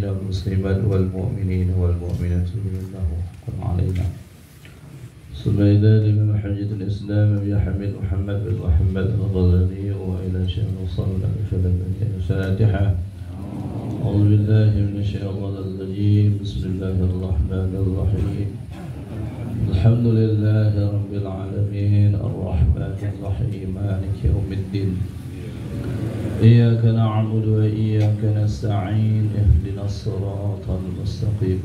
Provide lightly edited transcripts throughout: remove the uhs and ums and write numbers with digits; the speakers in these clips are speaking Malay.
المسلمين والمسلمات والمؤمنين والمؤمنات الله قل علينا سبيلا لمن حجة الإسلام بحمد محمد بن محمد الغزالي وإلى شيخ صلى الله عليه وسلم الفاتحة. أعوذ بالله من الشيطان الرجيم. بسم الله الرحمن الرحيم. الحمد لله رب العالمين الرحمن الرحيم مالك يوم الدين. إياك نعبد وإياك نستعين اهدنا الصراط المستقيم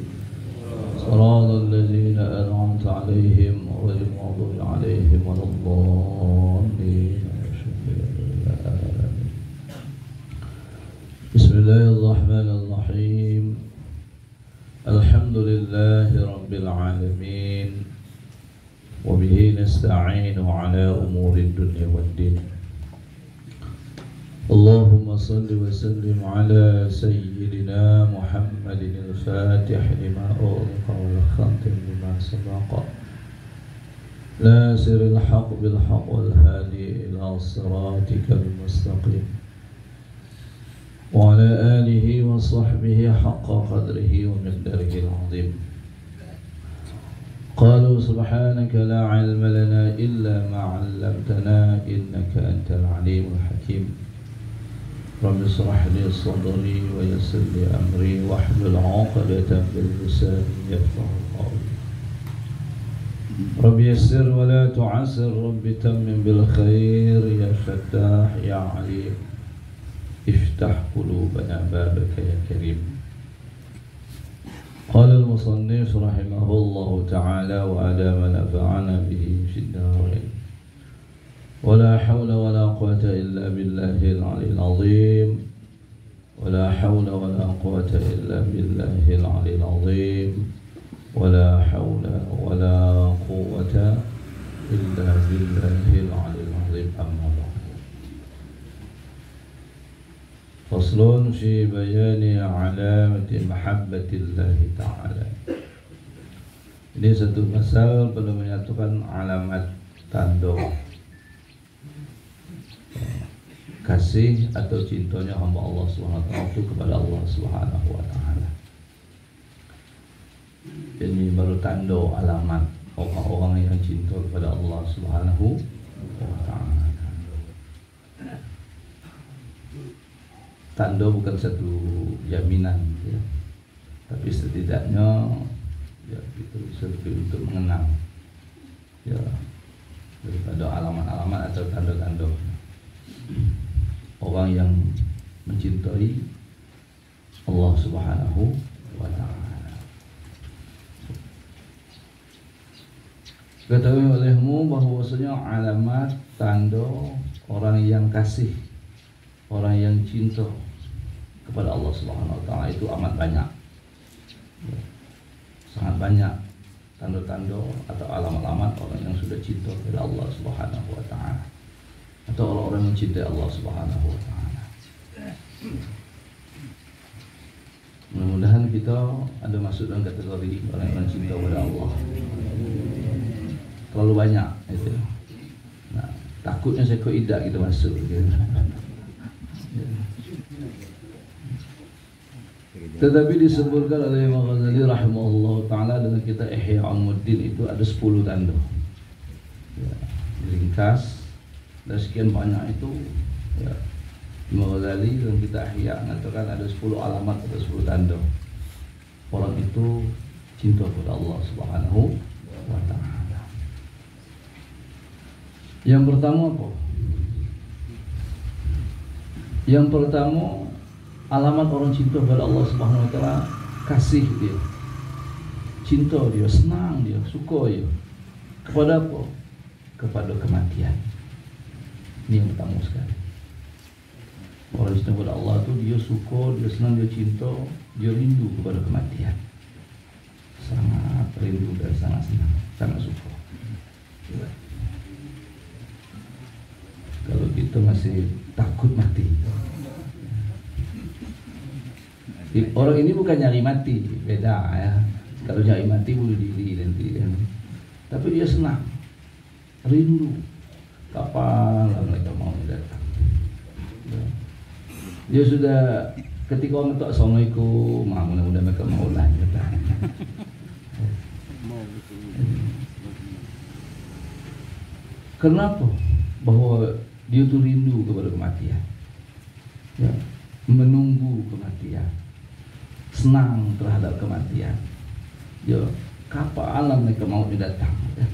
صراط الذين أنعمت عليهم غير المغضوب عليهم ولا الضالين. بسم الله الرحمن الرحيم. الحمد لله رب العالمين وبه نستعين على أمور الدنيا والدين. اللهم صل وسلم على سيدنا محمد الفاتح لما أغلق والخاتم لما سبق ناصر الحق بالحق والهادي إلى صراطك المستقيم وعلى آله وصحبه حق قدره ومقداره العظيم. قالوا سبحانك لا علم لنا إلا ما علمتنا إنك أنت العليم الحكيم. رب اشرح لي صدري ويسر لي أمري واحلل عقدة من لساني يفقهوا قولي. رب يسر ولا تعسر، رب تمم بالخير يا فتاح يا عليم. افتح قلوبنا بابك يا كريم. قال المصنف رحمه الله تعالى وأدام نفعنا به في الدارين. ولا حول ولا قوة إلا بالله العلي العظيم. ولا حول ولا قوة إلا بالله العلي العظيم. ولا حول ولا قوة إلا بالله العلي العظيم. أما بعد. فصل في بيان علامة محبة الله تعالى. Ini satu pasal perlu menyatukan alamat tanda kasih atau cintanya hamba Allah Subhanahu wa taala itu kepada Allah Subhanahu wa taala. Ini baru tanda alamat orang-orang yang cinta kepada Allah Subhanahu wa taala. Tanda bukan satu jaminan ya. Tapi setidaknya ya itu lebih untuk mengenal ya daripada alamat-alamat atau tanda-tanda orang yang mencintai Allah Subhanahu wa taala. Ketahui olehmu bahwasanya alamat tanda orang yang kasih, orang yang cinta kepada Allah Subhanahu wa taala itu amat banyak. Sangat banyak tanda-tanda atau alamat-alamat orang yang sudah cinta kepada Allah Subhanahu wa taala atau orang-orang yang mencintai Allah Subhanahu wa taala. Mudah-mudahan kita ada masuk dalam kategori orang yang cinta kepada Allah. Terlalu banyak itu. Nah, takutnya sekor idak kita masuk gitu. Tetapi disebutkan oleh Imam Ghazali rahimahullah ta'ala dalam kitab Ihya Ulumuddin itu ada 10 tanda ya, diringkas dan sekian banyak itu ya, Imam Ghazali dalam kitab Ihya mengatakan ada 10 alamat atau 10 tanda orang itu cinta kepada Allah Subhanahu wa ta'ala. Yang pertama apa? Yang pertama alamat orang cinta kepada Allah Subhanahu wa taala, kasih dia, cinta dia, senang dia, suka dia kepada apa? Kepada kematian. Ini yang pertama sekali. Orang cinta kepada Allah itu dia suka, dia senang, dia cinta, dia rindu kepada kematian. Sangat rindu dan sangat senang, sangat suka. Kalau kita masih takut mati, orang ini bukan nyari mati, beda ya. Kalau nyari mati bunuh diri nanti kan. Tapi dia senang, rindu. Kapan mereka mau datang? Dia sudah ketika orang tak assalamualaikum, Kenapa? Bahwa dia tuh rindu kepada kematian, ya, menunggu kematian, senang terhadap kematian. Ya, kapan alam mereka mau datang? Ya.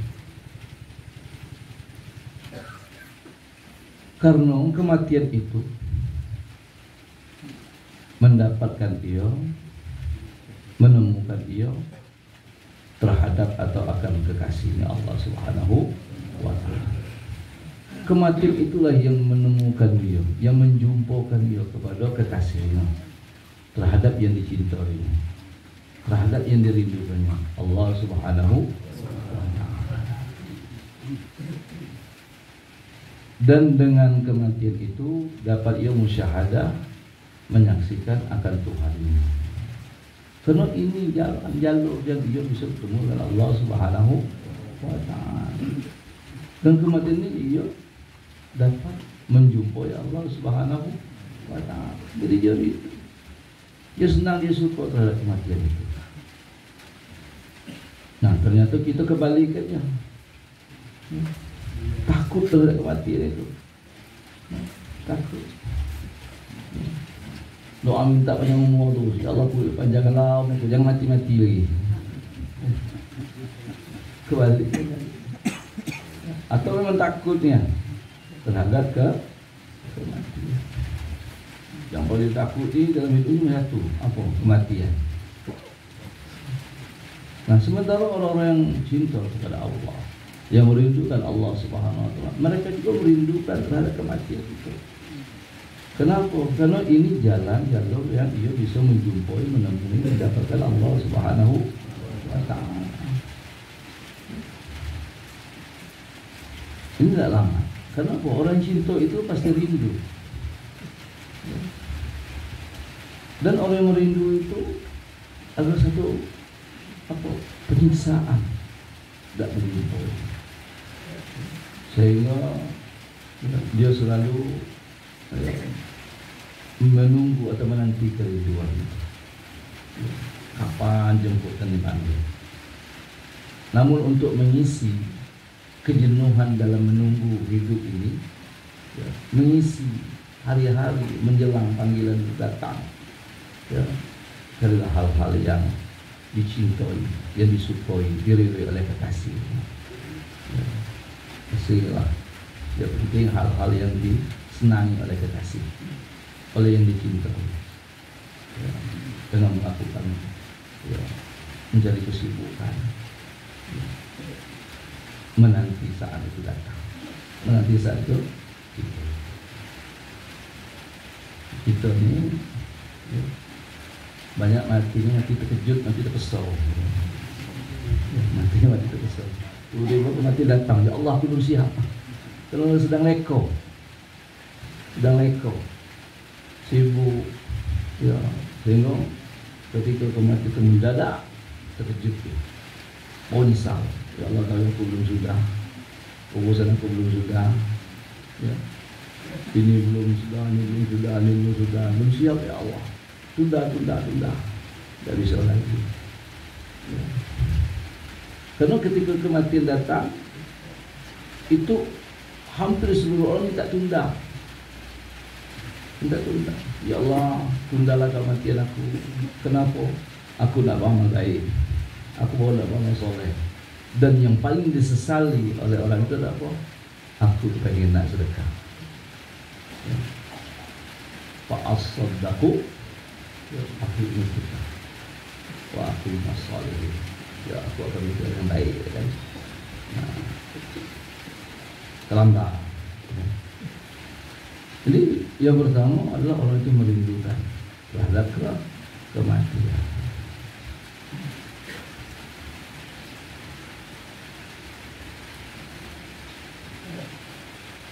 Karena kematian itu mendapatkan ia, menemukan ia terhadap atau akan kekasihnya Allah Subhanahu wa Ta'ala. Kematian itulah yang menemukan dia, yang menjumpakan dia kepada kekasihnya, terhadap yang dicintainya, terhadap yang dirindukannya, Allah Subhanahu wa Ta'ala. Dan dengan kematian itu dapat ia musyahadah, menyaksikan akan Tuhannya. Karena ini jalur yang dia bisa bertemu dengan Allah Subhanahu wa Ta'ala. Dan kematian ini dia dapat menjumpai Allah Subhanahu wa Ta'ala. Jadi dia senang, dia suka terhadap kematian itu. Nah, ternyata kita kebalikannya, takut terhadap kematian itu, takut. Doa minta panjang umur tu, ya Allah panjangkanlah umur tu, jangan mati-mati lagi. Kebalikannya. Atau memang takutnya terhadap kematian. Yang paling takuti dalam hidup ini satu, apa? Kematian. Nah, sementara orang-orang yang cinta kepada Allah, yang merindukan Allah Subhanahu wa Ta'ala, mereka juga merindukan terhadap kematian itu. Kenapa? Karena ini jalan-jalur yang ia bisa menjumpai, menemui, mendapatkan Allah Subhanahu wa Ta'ala. Ini tidak lama. Kenapa? Orang cinta itu pasti rindu. Dan orang yang merindu itu ada satu penyiksaan, tidak menjumpai, sehingga dia selalu menunggu atau menanti kerinduan. Kapan jemputan dipanggil? Namun untuk mengisi kejenuhan dalam menunggu hidup ini, ya, mengisi hari-hari menjelang panggilan datang, ya, adalah hal-hal yang dicintai, yang disukai, diridhoi oleh kekasih. Ya, sehingga ya, penting hal-hal yang disenangi oleh kekasih, oleh yang dicintai, ya, dengan melakukan, ya, menjadi kesibukan, ya, menanti saat itu datang, menanti saat itu kita ini, ya, banyak matinya mati terkejut, mati terpesau, ya, matinya mati terpesau. Udah mati datang, ya Allah aku belum siap. Kalau sedang leko, sibuk, ya, sehingga ketika kematian itu mendadak terkejut, menyesal. Ya Allah, kalau aku belum sudah, urusan aku belum sudah, ya, ini belum sudah, belum siap, ya Allah, tunda, tidak bisa lagi. Ya. Karena ketika kematian datang, itu hampir seluruh orang minta tunda. Ya Allah, tundalah kematian aku. Kenapa? Aku nak beramal baik, aku mau nak beramal soleh. Dan yang paling disesali oleh orang itu adalah apa? Aku pengen nak sedekah. Ya. Fa'as-saddaku, ya, aku ingin sedekah. Wa aku mas-salihin, ya, aku akan berbuat yang baik, kan? Nah, terlambat. Ya. Jadi yang pertama adalah orang itu merindukan terhadap kematian.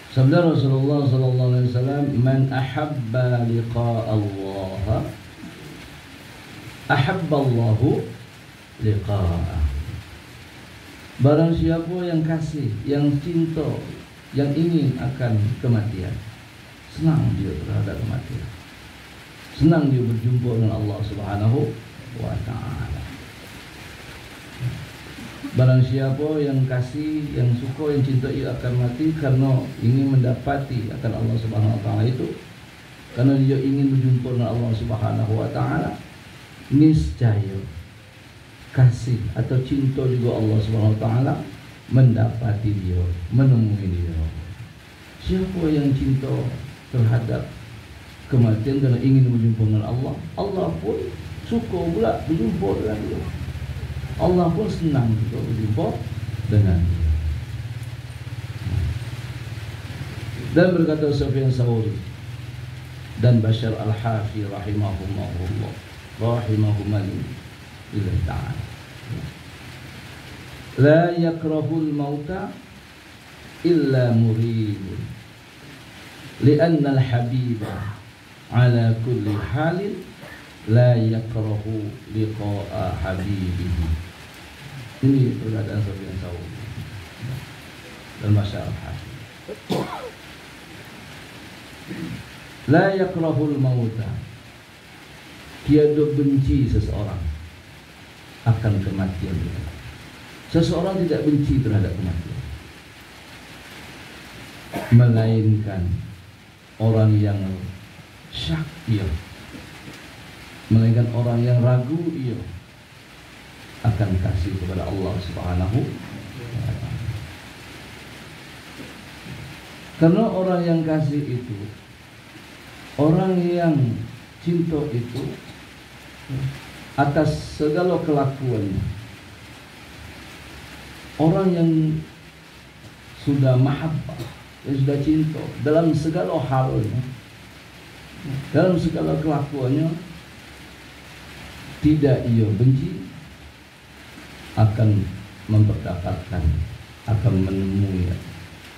Sabda Rasulullah sallallahu alaihi wasallam, "Man ahabba liqa Allah, ahabba Allahu liqa'ah." Barang siapa yang kasih, yang cinta, yang ingin akan kematian, senang dia terhadap kematian, senang dia berjumpa dengan Allah Subhanahu wa Ta'ala. Barang siapa yang kasih, yang suka, yang cinta, ia akan mati karena ingin mendapati akan Allah Subhanahu wa taala itu. Karena dia ingin berjumpa dengan Allah Subhanahu wa taala, niscaya kasih atau cinta juga Allah Subhanahu wa taala mendapati dia, menemui dia. Siapa yang cinta terhadap kematian karena ingin berjumpa dengan Allah, Allah pun suka pula berjumpa dengan dia. Allah pun senang juga berjumpa dengan dia. Dan berkata Sufyan Tsauri dan Bashar Al-Hafi rahimahumullah ta'ala, la yakrahul mauta illa muridun li'anna al-habiba ala kulli halin la yakrahu liqa'a habibihi. Ini perkataan Sufyan Tsauri dan Bashar Al-Hafi. La yakrahul mauta, tiada benci seseorang akan kematian itu. Seseorang tidak benci terhadap kematian, melainkan orang yang syak ia, melainkan orang yang ragu ia akan kasih kepada Allah Subhanahu wa taala. Karena orang yang kasih itu, orang yang cinta itu atas segala kelakuannya. Orang yang sudah mahabbah, yang sudah cinta dalam segala halnya, dalam segala kelakuannya, tidak ia benci, akan memperdapatkan, akan menemui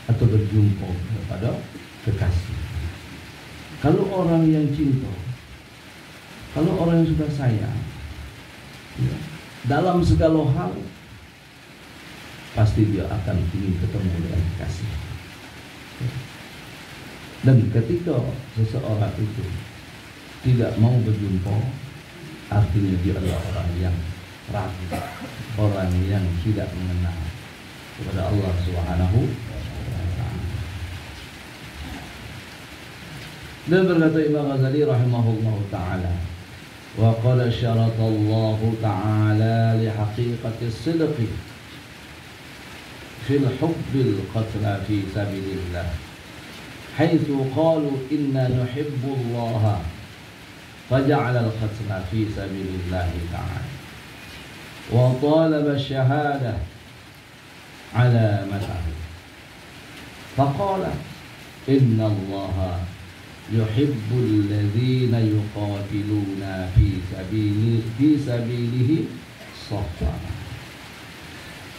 atau berjumpa kepada kekasih. Kalau orang yang cinta, kalau orang yang sudah sayang, ya, dalam segala hal pasti dia akan ingin ketemu dengan kekasih. Dan ketika seseorang itu tidak mau berjumpa, artinya dia adalah orang yang ragu, orang yang tidak mengenal kepada Allah Subhanahu wa taala. Dan berkata Imam Ghazali rahimahullah taala, wa qala syaratallahu taala li haqiqati as-sidqi fil hubbil qatla fi sabilillah, haitsu qalu inna nuhibbu Allah faja'ala al-qatla fi sabilillah ta'ala wa talaba ash-shahadah ala mathahu faqala inna Allah yuhibbul ladzina yuqatiluna fi sabilihi saffan.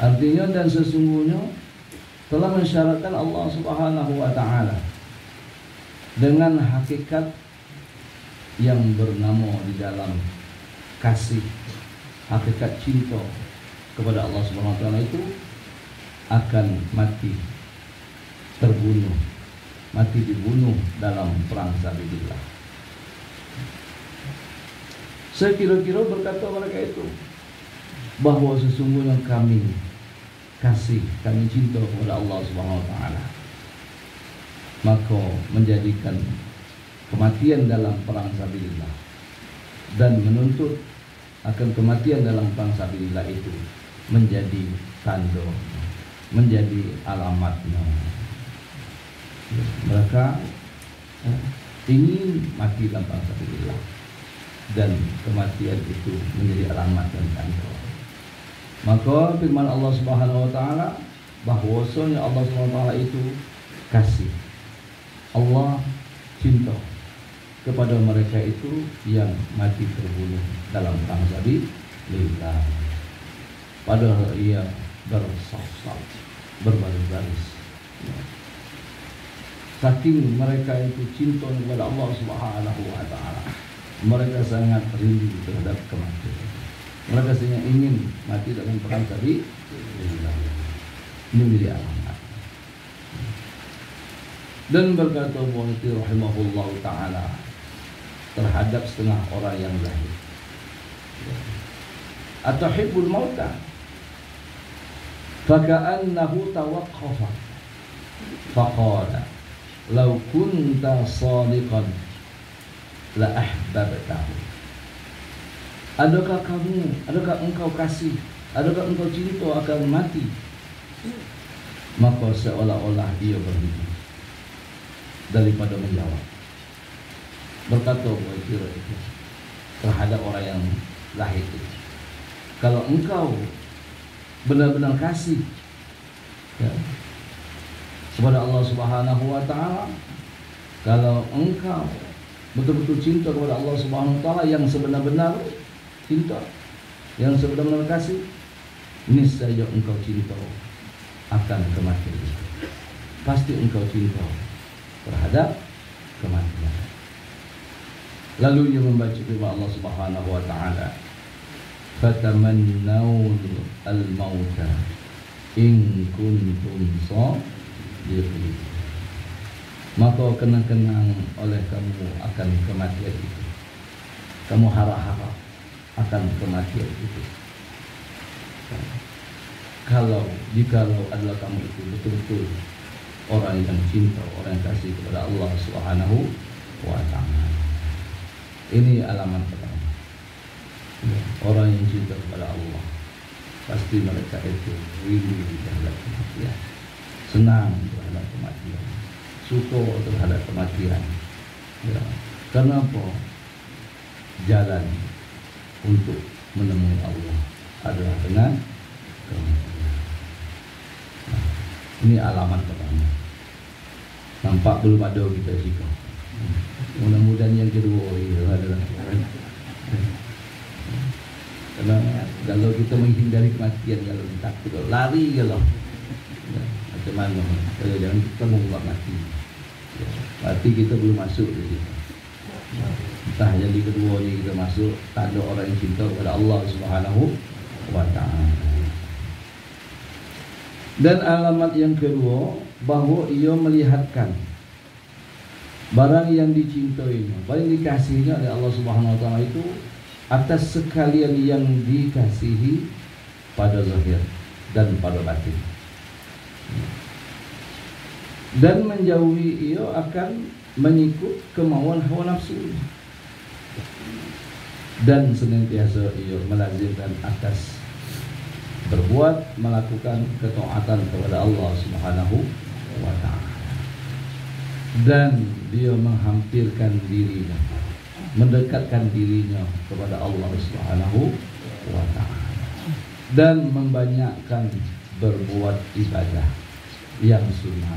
Artinya, dan sesungguhnya telah mensyaratkan Allah Subhanahu wa taala dengan hakikat yang bernama di dalam kasih, hakikat cinta kepada Allah Subhanahu wa taala itu akan mati terbunuh, mati dibunuh dalam perang sabilillah. Sekira-kira berkata mereka itu bahwa sesungguhnya kami kasih, kami cinta kepada Allah Subhanahu wa taala, maka menjadikan kematian dalam perang sabilillah dan menuntut akan kematian dalam perang sabilillah itu menjadi tanda, menjadi alamatnya. Mereka ingin mati dalam perang sabilillah dan kematian itu menjadi alamat dan tanda. Maka firman Allah Subhanahu wa taala bahwasanya Allah Subhanahu wa taala itu kasih. Allah cinta kepada mereka itu yang mati terbunuh dalam perang sabilillah. Padahal ia bersaf-saf, berbaris-baris. Saking mereka itu cinta kepada Allah Subhanahu wa taala, mereka sangat rindu terhadap kematian. Mereka sangat ingin mati dalam perang sabilillah. Ini menjadi alamat. Dan berkata Mu'ti rahimahullah ta'ala terhadap setengah orang yang lahir, atuhibbul mauta, faka'annahu tawaqqafa faqala law kunta shadiqan la ahbabtahu. Adakah engkau kasih, adakah engkau cinta akan mati? Maka seolah-olah dia berhenti daripada menjawab. Berkata Buhairah itu terhadap orang yang lahir itu, kalau engkau benar-benar kasih ya, kepada Allah Subhanahu wa Ta'ala, kalau engkau betul-betul cinta kepada Allah Subhanahu wa Ta'ala yang sebenar-benar cinta, yang sebenar-benar kasih, niscaya engkau cinta akan kematian itu. Pasti engkau cinta terhadap kematian. Lalu ia membaca firman Allah Subhanahu wa Ta'ala, fatamannawul al-mauta in kuntum shadiqin. Maka kenang-kenang oleh kamu akan kematian itu. Kamu harap-harap akan kematian itu. Jikalau adalah kamu itu betul-betul orang yang cinta, orang yang kasih kepada Allah Subhanahu wa Ta'ala. Ini alamat pertama. Orang yang cinta kepada Allah, pasti mereka itu rindu terhadap kematian, senang terhadap kematian, suka terhadap kematian. Ya. Kenapa? Jalan untuk menemui Allah adalah dengan kematian. Nah, ini alamat pertama. Nampak belum ada kita jika. Mudah-mudahan yang kedua adalah karena kalau kita menghindari kematian, kalau kita takut lari kalau ya, macam mana? Kalau jangan kita membuat mati. Ya, berarti kita belum masuk di situ. Entah yang di kedua ni kita masuk, tak ada orang yang cinta kepada Allah Subhanahu wa Ta'ala. Dan alamat yang kedua, bahawa ia melihatkan barang yang dicintainya, barang yang dikasihinya oleh Allah Subhanahu wa Ta'ala itu atas sekalian yang dikasihi pada zahir dan pada batin, dan menjauhi ia akan mengikut kemauan hawa nafsu, dan senantiasa ia melazimkan atas berbuat, melakukan ketaatan kepada Allah Subhanahu wa Ta'ala, dan dia menghampirkan dirinya, mendekatkan dirinya kepada Allah Subhanahu wa Ta'ala, dan membanyakkan berbuat ibadah yang sunnah,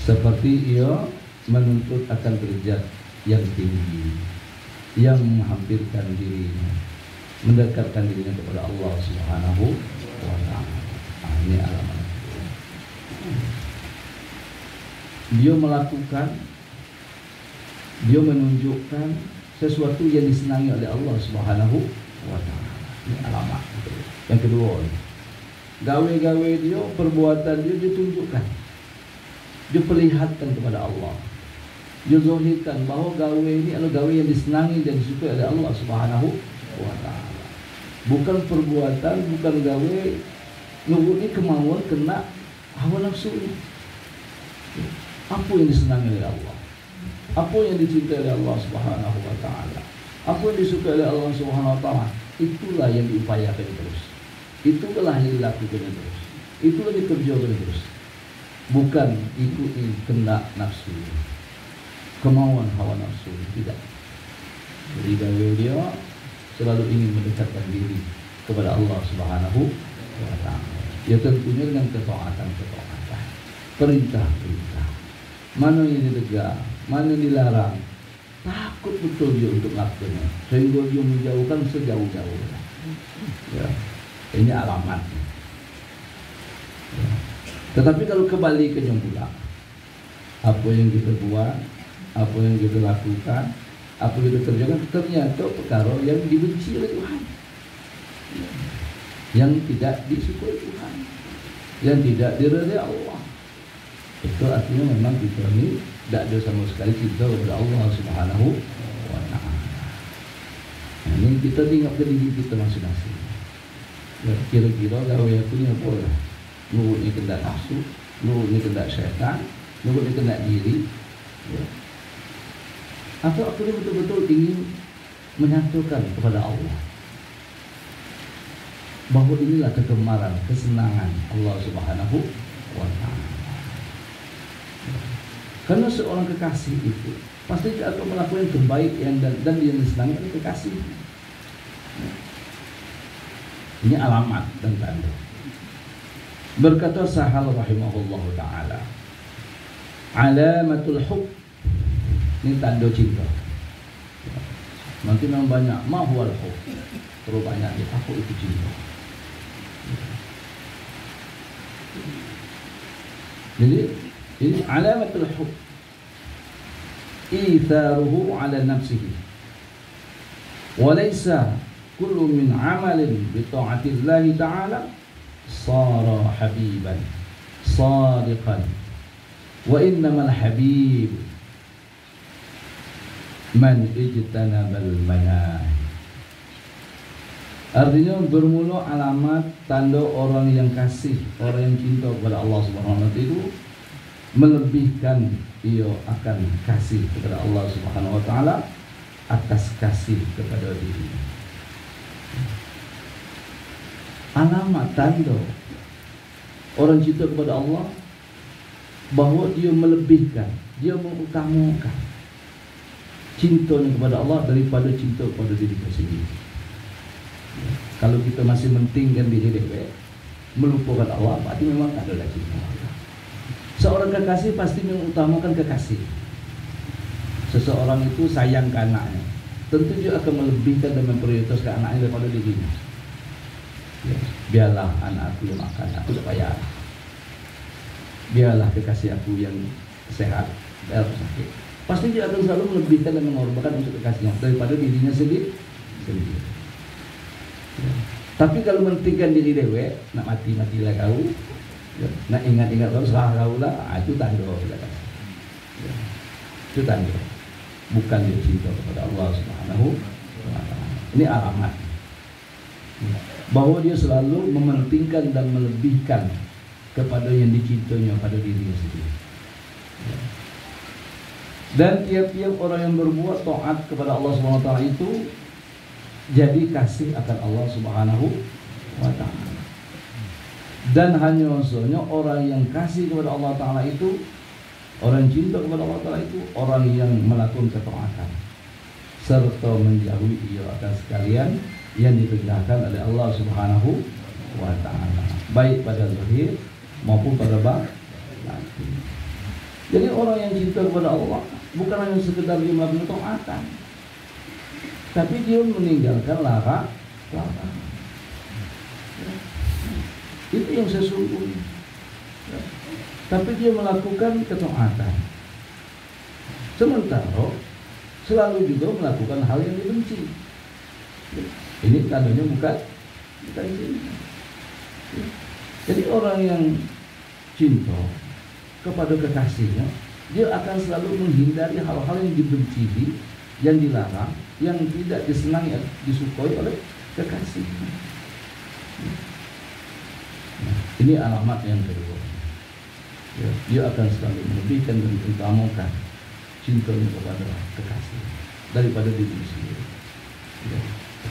seperti ia menuntut akan derajat yang tinggi, yang menghampirkan dirinya, mendekatkan dirinya kepada Allah Subhanahu wa Ta'ala. Ini alamat. Dia melakukan, dia menunjukkan sesuatu yang disenangi oleh Allah Subhanahu wa Ta'ala. Ini alamat. Yang kedua, gawe-gawe dia, perbuatan dia tunjukkan, dia perlihatkan kepada Allah, dia zahirkan bahawa gawe ini adalah gawe yang disenangi dan disukai oleh Allah Subhanahu wa Ta'ala. Bukan perbuatan, bukan gawe nuruni kemauan kena hawa nafsu ini. Apa yang disenangi oleh Allah, apa yang dicintai oleh Allah Subhanahu wa Ta'ala, apa yang disukai oleh Allah Subhanahu wa Ta'ala, itulah yang diupayakan terus, itulah yang dilakukan terus, itulah yang dikerjakan terus. Bukan ikuti kena nafsu, kemauan hawa nafsu, tidak. Jadi gawe dia selalu ingin mendekatkan diri kepada Allah Subhanahu wa Ta'ala. Ya tentunya dengan ketaatan, perintah-perintah, mana yang ditegak, mana yang dilarang, takut betul dia untuk melakukannya, sehingga dia menjauhkan sejauh-jauhnya. Ya, ini alamat. Ya. Tetapi kalau kebalikannya pula, apa yang kita buat, apa yang kita lakukan, apa yang kita kerjakan, ternyata perkara yang dibenci oleh Tuhan, yang tidak disukai Tuhan, yang tidak diridai Allah. Itu artinya memang kita ini tidak ada sama sekali cinta kepada Allah Subhanahu wa Ta'ala. Nah, ini kita tengok ke diri kita masing-masing. Ya, kira-kira gawe aku ni apa lah? Nurut ni kendak nafsu, nurut ni kendak syaitan, nurut ni kendak diri. Ya. Atau aku ni betul-betul ingin menyatukan kepada Allah, bahawa inilah kegemaran, kesenangan Allah Subhanahu wa Ta'ala. Karena seorang kekasih itu pasti dia akan melakukan yang terbaik dan yang disenangi oleh kekasih. Ini alamat dan tanda. Berkata Sahal rahimahullah ta'ala, alamatul hub, ini tanda cinta. Nanti memang banyak mahwal hub, terlalu banyak dia aku itu cinta. Jadi ini alamatul hub, itharuhu ala nafsihi, walaysa kullu min amalin bi ta'atillahi ta'ala sara habiban sadiqan, wa innamal habib man ijtanabal manahi. Artinya bermula alamat tanda orang yang kasih, orang yang cinta kepada Allah Subhanahu wa Ta'ala itu melebihkan ia akan kasih kepada Allah Subhanahu wa Ta'ala atas kasih kepada dirinya. Alamat tanda orang cinta kepada Allah bahawa dia melebihkan, dia mengutamakan cintanya kepada Allah daripada cinta kepada diri sendiri. Kalau kita masih mentingkan diri kita, melupakan Allah, berarti memang tak ada lagi cinta. Seorang kekasih pasti mengutamakan kekasih. Seseorang itu sayang ke anaknya, tentu dia akan melebihkan dan memprioritaskan anaknya daripada dirinya. Ya, biarlah anak aku yang makan, aku tak payah. Biarlah kekasih aku yang sehat, biarlah sakit. Pasti dia akan selalu melebihkan dan mengorbankan untuk kekasihnya daripada dirinya sendiri. Ya. Tapi kalau mentingkan diri dewe, nak mati-matilah kau, ya, nak ingat-ingat kau, salah kau lah, itu tanda. Ya. Itu tanda. Bukan dia cinta kepada Allah Subhanahu wa Ta'ala. Ini alamat. Ya. Bahawa dia selalu mementingkan dan melebihkan kepada yang dicintanya pada dirinya sendiri. Ya. Dan tiap-tiap orang yang berbuat taat kepada Allah Subhanahu wa Ta'ala itu jadi kasih akan Allah Subhanahu wa Ta'ala. Dan hanya maksudnya orang yang kasih kepada Allah Ta'ala itu, orang yang cinta kepada Allah Ta'ala itu orang yang melakukan ketaatan serta menjauhi ia akan sekalian yang diperintahkan oleh Allah Subhanahu wa Ta'ala, baik pada zahir maupun pada batin. Jadi orang yang cinta kepada Allah bukan hanya sekedar dia melakukan ketaatan, tapi dia meninggalkan larangan. Itu yang sesungguhnya. Tapi dia melakukan ketaatan, sementara selalu juga melakukan hal yang dibenci. Ini tandanya bukan cinta. Jadi orang yang cinta kepada kekasihnya, dia akan selalu menghindari hal-hal yang dibenci, yang dilarang, yang tidak disenangi, disukai oleh kekasihnya. Ini alamat yang kedua. Ya, dia akan selalu melebihkan dan mengutamakan cintanya kepada kekasih daripada diri sendiri. Ya.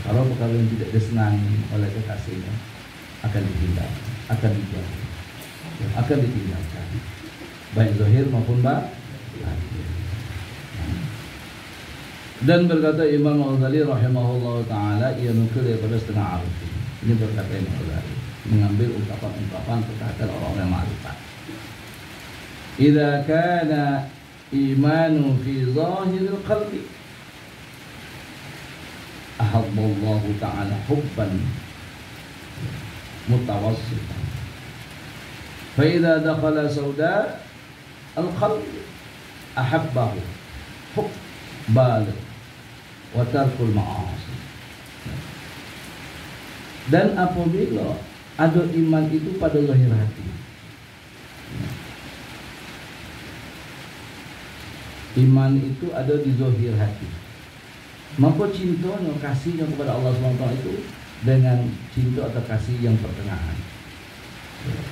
Kalau perkara yang tidak disenangi oleh kekasihnya akan ditinggalkan, akan dijauhi, ya, akan ditinggalkan, baik zahir maupun batin. Dan berkata Imam Al-Ghazali rahimahullah ta'ala, ia nukil daripada setengah arif. Ini berkata Imam Al-Ghazali, mengambil ungkapan-ungkapan perkataan orang-orang ma'rifat. Idza kana imanu fi zahiril qalbi ahabballahu ta'ala hubban mutawassitan, fa idza dakhala sauda al-qalbi ahabbahu hub baligh wa tarkul ma'asi. Dan apabila ada iman itu pada zahir hati, iman itu ada di zahir hati, maka cintanya, kasihnya kepada Allah SWT itu dengan cinta atau kasih yang pertengahan.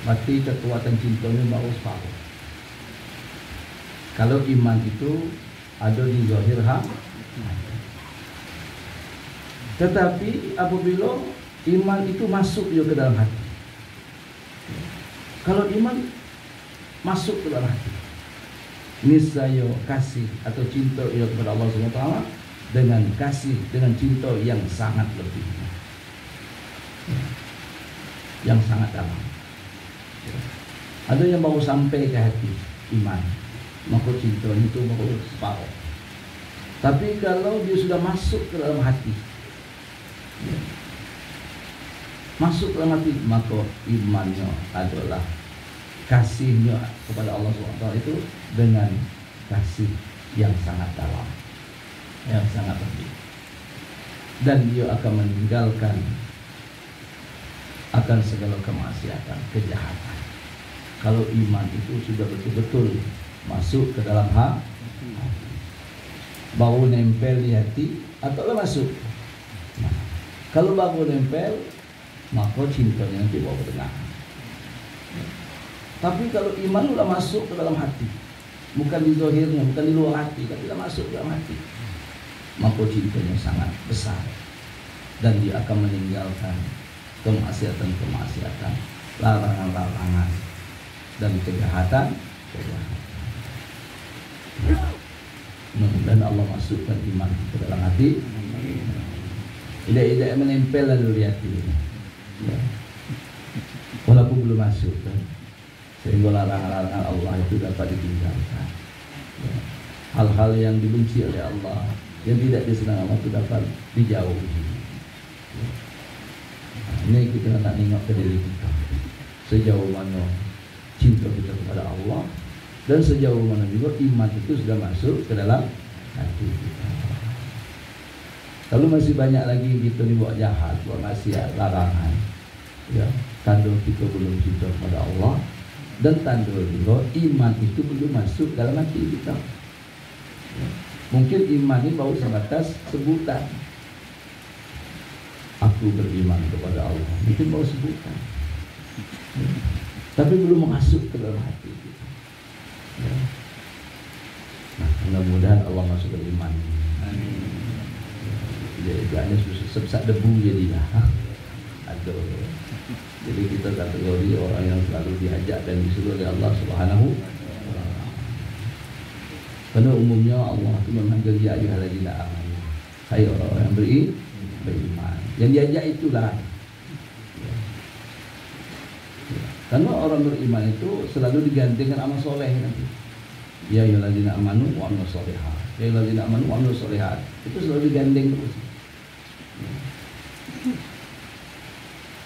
Berarti kekuatan cintanya baru separuh. Kalau iman itu ada di zahir hati. Tetapi apabila iman itu masuk ke dalam hati, kalau iman masuk ke dalam hati, niscaya kasih atau cinta ia kepada Allah SWT dengan kasih, dengan cinta yang sangat lebih, yang sangat dalam. Ada yang baru sampai ke hati iman, maka cinta itu baru separuh. Tapi kalau dia sudah masuk ke dalam hati, masuk ke dalam hati, maka imannya adalah kasihnya kepada Allah SWT itu dengan kasih yang sangat dalam, yang sangat lebih, dan dia akan meninggalkan akan segala kemaksiatan, kejahatan. Kalau iman itu sudah betul-betul masuk ke dalam hati, baru nempel di hati atau masuk. Nah, kalau baru nempel, maka cintanya nanti baru tengah. Tapi kalau iman sudah masuk ke dalam hati, bukan di zahirnya, bukan di luar hati, tapi sudah masuk ke dalam hati, maka cintanya sangat besar, dan dia akan meninggalkan kemaksiatan-kemaksiatan, larangan-larangan, dan kejahatan. Mudah-mudahan Allah masukkan iman ke dalam hati. Tidak menempel lalu di hati, ya. Walaupun belum masuk kan, sehingga larangan-larangan Allah itu dapat ditinggalkan, ya. Hal-hal yang dibenci oleh Allah, yang tidak disenangi Allah itu dapat dijauhi, ya. Nah, ini kita nak tengok ke diri kita, sejauh mana cinta kita kepada Allah, dan sejauh mana juga iman itu sudah masuk ke dalam hati kita. Kalau masih banyak lagi kita dibuat jahat, buat maksiat, larangan, ya, tanda kita belum cinta kepada Allah, dan tanda juga iman itu belum masuk dalam hati kita, ya. Mungkin iman ini baru sebatas sebutan, aku beriman kepada Allah, mungkin baru sebutan, ya. Tapi belum masuk ke dalam hati kita, ya. Nah, mudah-mudahan Allah masuk ke iman. Amin. Jadi hanya sebesar debu jadilah. Aduh. Jadi kita kategori orang yang selalu diajak dan disuruh oleh Allah Subhanahu wa Ta'ala. Karena umumnya Allah itu memanggil ya ayyuhalladzina amanu, hai orang-orang yang beriman. Yang diajak itulah. Ya. Ya. Karena orang beriman itu selalu digandengkan amal soleh nanti. Ya ayyuhalladzina amanu wa amilus sholihat. Ya ayyuhalladzina amanu wa amilus sholihat. Itu selalu digandeng terus.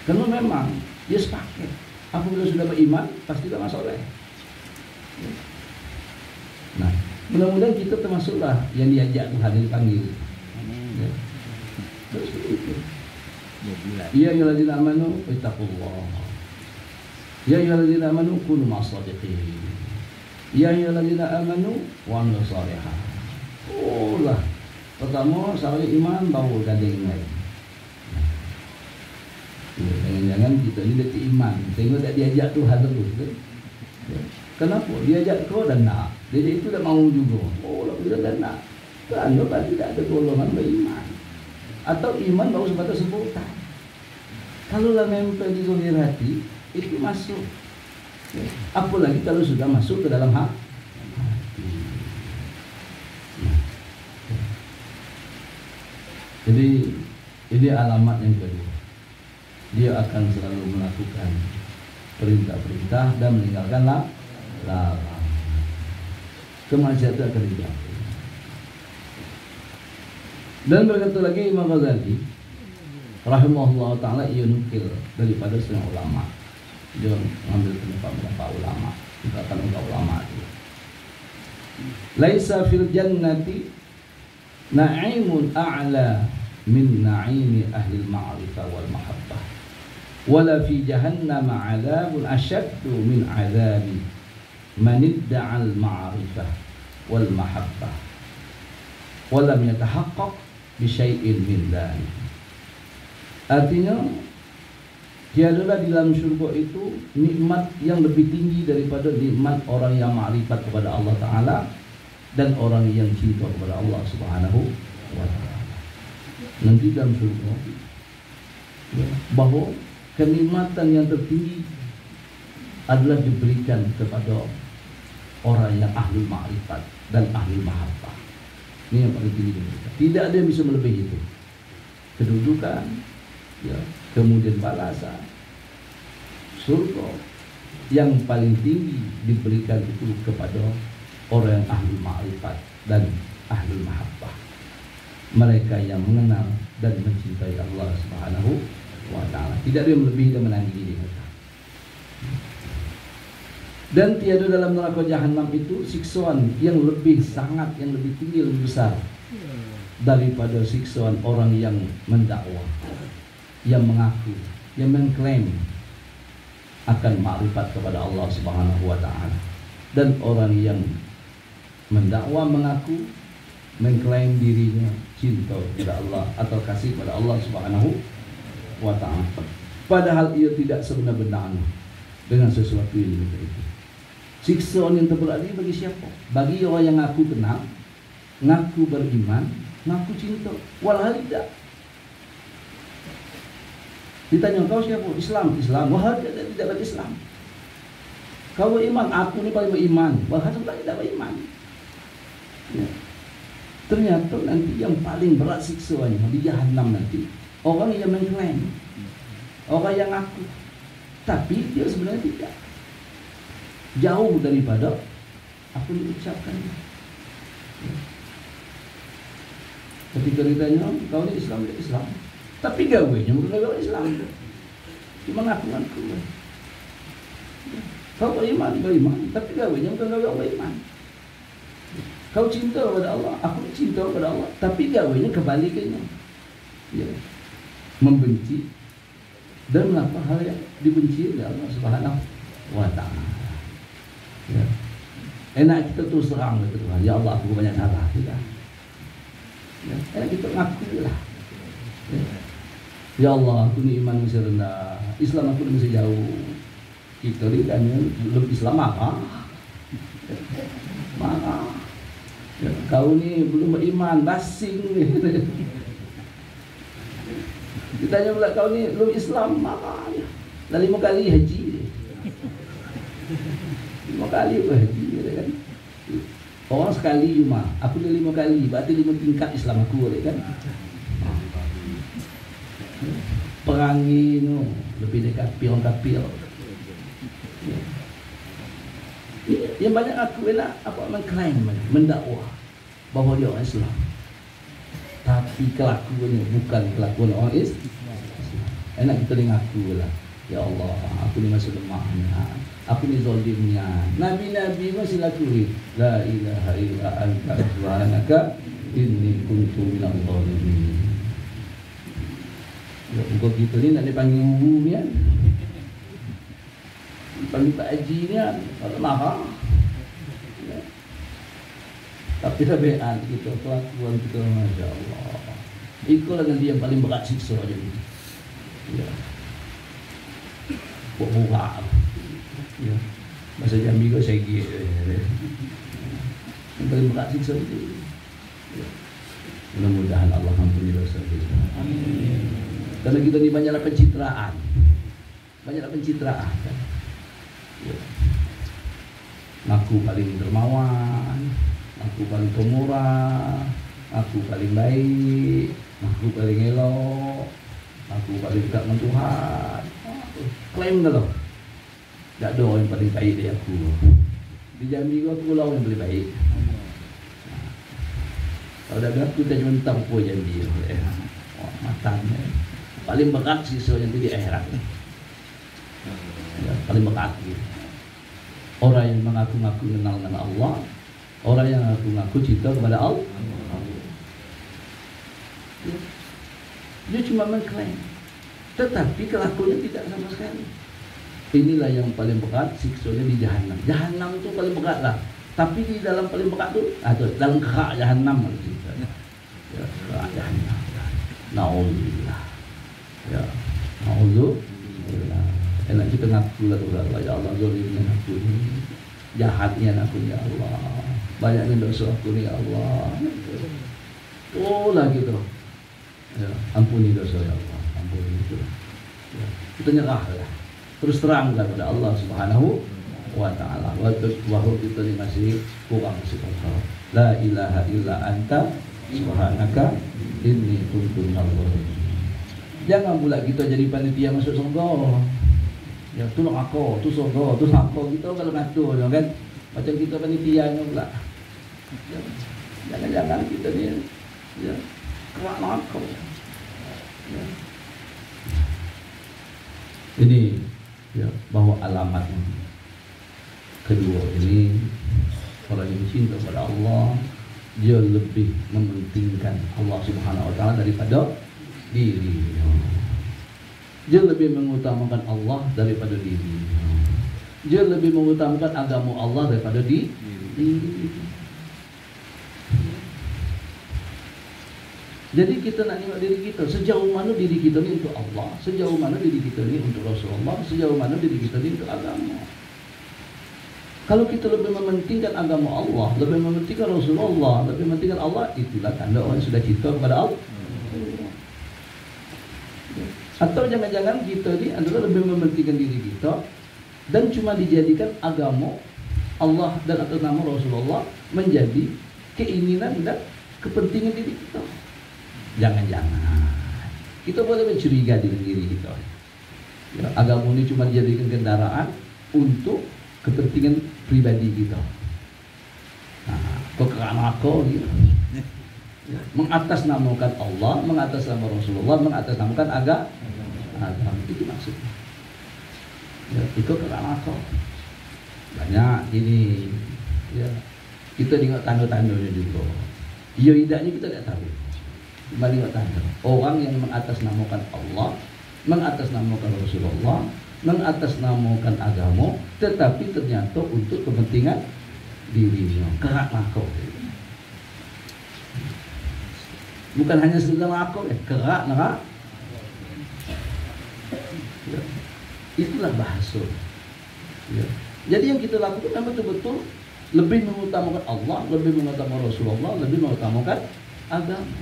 Karena memang dia sepaket. Apabila sudah beriman, pasti amal soleh. Nah, mudah-mudahan kita termasuklah yang diajak Tuhan, yang dipanggil. Ya. Terus itu. Ya ayyuhalladzina amanu ittaqullah. Ya ayyuhalladzina amanu kunu ma'as-shadiqin. Ya ayyuhalladzina amanu wa amilus sholihat. Oh lah. Pertama, soal iman baru gandeng lain. Jangan-jangan kita ini detik iman, sehingga tak diajak Tuhan terus. Ya. Kenapa? Diajak kau dan nak. Dia itu tak mau juga. Oh, lah kita dan nak. Kerana berarti tak ada golongan beriman. Atau iman baru sebatas sebutan. Kalaulah nempel di zahir hati, itu masuk. Ya. Apalagi kalau sudah masuk ke dalam hati. Jadi ini alamat yang kedua. Dia akan selalu melakukan perintah-perintah dan meninggalkan larangan. Kemaksiatan akan dijauhi. Dan berkata lagi Imam Ghazali rahimahullah ta'ala, ia nukil daripada setengah ulama. Dia mengambil pendapat ulama, dikatakan ulama itu. Laisa fil jannati na'imun a'la min na'imi ahli al-ma'rifah wal mahabbah, wala fi jahannam 'adzabun ashaddu min 'adzabi man idda'a al-ma'rifah wal mahabbah wa lam yatahaqqaq bi syai'in min dzalik. Artinya tiadalah di dalam surga itu nikmat yang lebih tinggi daripada nikmat orang yang ma'rifat kepada Allah Ta'ala dan orang yang cinta kepada Allah Subhanahu wa Ta'ala. Nanti dalam surga ya, bahawa kenikmatan yang tertinggi adalah diberikan kepada orang yang ahli ma'rifat dan ahli mahabbah. Ini yang paling tinggi diberikan. Tidak ada yang bisa melebihi itu. Kedudukan ya, kemudian balasan, surga yang paling tinggi diberikan itu kepada orang yang ahli ma'rifat dan ahli mahabbah, mereka yang mengenal dan mencintai Allah Subhanahu wa Ta'ala. Tidak ada yang lebih dan menandingi mereka. Dan tiada dalam neraka jahanam itu siksaan yang lebih sangat, yang lebih tinggi, lebih besar daripada siksaan orang yang mendakwa, yang mengaku, yang mengklaim akan makrifat kepada Allah Subhanahu wa Ta'ala, dan orang yang mendakwa, mengaku, mengklaim dirinya cinta kepada Allah atau kasih kepada Allah Subhanahu wa Ta'ala, padahal ia tidak sebenar-benarnya dengan sesuatu yang demikian itu. Siksaan yang terberat ini bagi siapa? Bagi orang yang ngaku kenal, ngaku beriman, ngaku cinta, walhal tidak. Ditanya, kau siapa? Islam. Islam. Wah, tidak berislam. Kau beriman, aku ini paling beriman. Wah, tidak beriman. Ya. Ternyata nanti yang paling berat siksaannya di jahanam nanti orang yang mengklaim, orang yang ngaku, tapi dia sebenarnya tidak. Jauh daripada apa yang diucapkan. Ya. Ketika ditanya, kau ini Islam, tidak Islam. Tapi gawainya bukan gawe Islam. Cuma ngaku-ngaku. Kau beriman, tapi gawainya bukan gawe beriman. Kau cinta kepada Allah, aku cinta kepada Allah, tapi gawainya kebalikannya. Ya. Membenci dan melakukan hal yang dibenci oleh Allah Subhanahu wa Ta'ala. Ya. Enak kita terus terang gitu. Ya Allah, aku banyak salah. Ya. Enak kita ngaku lah. Ya Allah, aku ni iman masih rendah, Islam aku masih jauh. Kita ditanya, belum Islam apa? Mana? Ya, kau ni belum beriman, basing. Ditanya pula, kau ni belum Islam apa? Dah 5 kali haji. 5 kali apa haji? Kan? Orang sekali cuma, aku dah 5 kali, berarti 5 tingkat Islam aku kan? Perangi no, lebih dekat orang kafir. Yang banyak aku ialah apa mengklaim, mendakwa bahawa dia orang Islam, tapi kelakuannya bukan kelakuan orang Islam. Enak kita dengar aku lah. Ya Allah, aku ni masih lemahnya, aku ni zalimnya. Nabi-nabi masih lakui la ilaha illa anta subhanaka inni kuntu minadh dhalimin. Ya, untuk kita ni nak dipanggil guru ni kan, dipanggil Pak Haji ni kan, kalau marah ya. Tapi tabiat kita, kelakuan kita, Masya Allah, itulah nanti yang paling berat siksa jadi ya. Buat murah ya. Bahasa Jambi kau segi yang paling berat siksa itu ya. Mudah-mudahan Allah ampuni dosa kita. Amin. Karena kita ni banyaklah pencitraan, kan? Ya. Aku paling dermawan, aku paling pemurah, aku paling baik, aku paling elok, aku paling dekat dengan Tuhan. Klaim dah loh. Tak ada orang yang paling baik dari aku. Di Jambi aku lah orang yang paling baik. Kalau dah aku tak cuma tahu apa Jambi. Matanya. Paling berat sisa yang di akhirat ya, paling berat gitu. Orang yang mengaku-ngaku kenal dengan Allah, orang yang mengaku-ngaku cinta kepada Allah ya. Dia cuma mengklaim, tetapi kelakuannya tidak sama sekali. Inilah yang paling berat siksanya di jahanam. Jahanam itu paling berat lah. Tapi di dalam paling berat tu, dalam kerak jahanam ya, kerak jahanam. Naudzubillah. Ya, Waliyullah. Enak kita ngaku lah ya Allah, zalimnya aku ni, jahatnya aku ya Allah, banyaknya dosa aku ni ya Allah. Oh lah gitu. Ya, ampuni dosa ya Allah, ampuni itu. Ya, kita nyerahlah. Terus terangkan pada Allah Subhanahu wa ta'ala. Wahyu kita ni masih kurang sikap. La ilaha illa anta subhanaka inni kuntu minadh dhalimin. Jangan pula kita jadi panitia masuk surga. Ya, tolong aku, tu surga, tu aku kita kalau ngatur kan. Macam kita panitianya pula. Ya, jangan-jangan kita ni ya kerak aku. Ya. Ini ya, bahwa alamat kedua ini, orang yang cinta pada Allah, dia lebih mementingkan Allah Subhanahu wa ta'ala daripada dirinya. Dia lebih mengutamakan Allah daripada dirinya. Dia lebih mengutamakan agama Allah daripada diri. Jadi kita nak tengok diri kita, sejauh mana diri kita ni untuk Allah, sejauh mana diri kita ni untuk Rasulullah, sejauh mana diri kita ni untuk agama. Kalau kita lebih mementingkan agama Allah, lebih mementingkan Rasulullah, lebih mementingkan Allah, itulah tanda orang sudah cinta kepada Allah. Atau jangan-jangan kita ni adalah lebih mementingkan diri kita dan cuma dijadikan agama Allah dan atas nama Rasulullah menjadi keinginan dan kepentingan diri kita. Jangan-jangan kita boleh mencuriga dengan diri kita. Ya, agama ini cuma dijadikan kendaraan untuk kepentingan pribadi kita. Kok kerana aku gitu. Ya, mengatasnamakan Allah, mengatasnamakan Rasulullah, mengatasnamakan agama. Itu maksudnya. Ya, itu kerana aku. Banyak ini. Ya, kita tengok tanda-tandanya juga. Iya tidaknya kita tidak tahu. Kembali tanda. Orang yang mengatasnamakan Allah, mengatasnamakan Rasulullah, mengatasnamakan agama, tetapi ternyata untuk kepentingan dirinya. Kerak nakau. Bukan hanya sekedar nakau, kerak nakau. Ya. Itulah bahasa. Ya. Jadi yang kita lakukan betul-betul lebih mengutamakan Allah, lebih mengutamakan Rasulullah, lebih mengutamakan agama.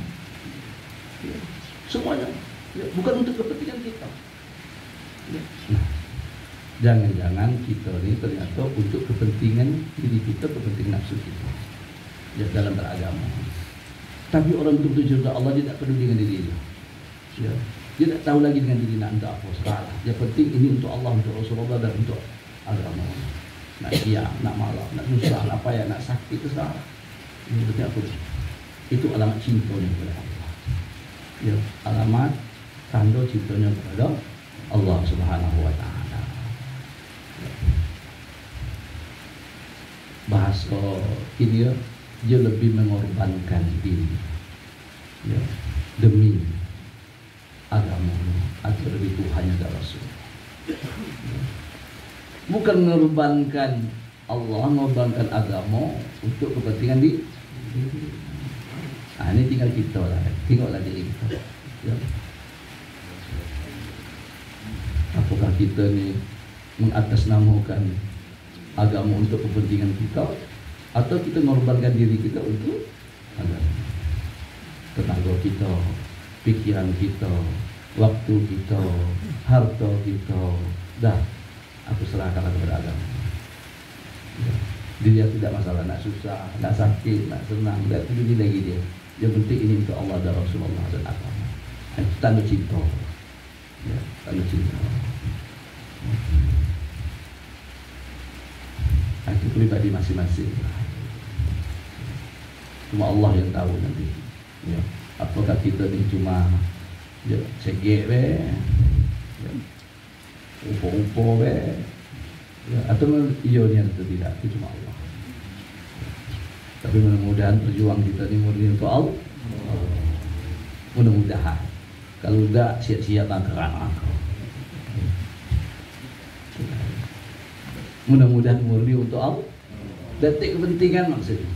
Ya. Semuanya ya, bukan untuk kepentingan kita. Ya. Nah, jangan-jangan kita ini ternyata untuk kepentingan diri kita, kepentingan nafsu kita ya, dalam beragama. Tapi orang betul-betul cinta Allah, dia tak peduli dengan dirinya. Ya. Dia tak tahu lagi dengan diri nak untuk apa sekarang. Yang penting ini untuk Allah, untuk Rasulullah dan untuk agama. Nak siang, nak malam, nak susah, nak payah, nak sakit, itu salah. Ini betul apa? Itu alamat cintanya kepada Allah. Ya, alamat tanda cintanya kepada Allah Subhanahu wa ta'ala. Ya. Bahasa ini ya, dia lebih mengorbankan diri ya, demi agama atau demi Tuhan dan Rasul. Ya. Bukan mengorbankan Allah, mengorbankan agama untuk kepentingan diri. Ini tinggal kita lah, tengoklah diri kita. Ya. Apakah kita ni mengatasnamakan agama untuk kepentingan kita, atau kita mengorbankan diri kita untuk agama? Tenaga kita, pikiran kita, waktu kita, harta kita, dah aku serahkan kepada agama. Ya. Dia tidak masalah, nak susah, nak sakit, nak senang, tak peduli lagi dia. Yang penting ini untuk Allah dan Rasulullah dan agama. Tanda cinta. Ya, tanda cinta. Itu pribadi masing-masing. Cuma Allah yang tahu nanti. Ya. Apakah kita ni cuma ya, segek be, ya, upo-upo be, ya, atau ionya atau tidak, itu cuma Allah. Tapi mudah-mudahan perjuangan kita ini murni untuk Allah. Mudah-mudahan. Kalau tidak, siap-siap kerana aku. Mudah-mudahan murni untuk Allah. Detik kepentingan maksudnya.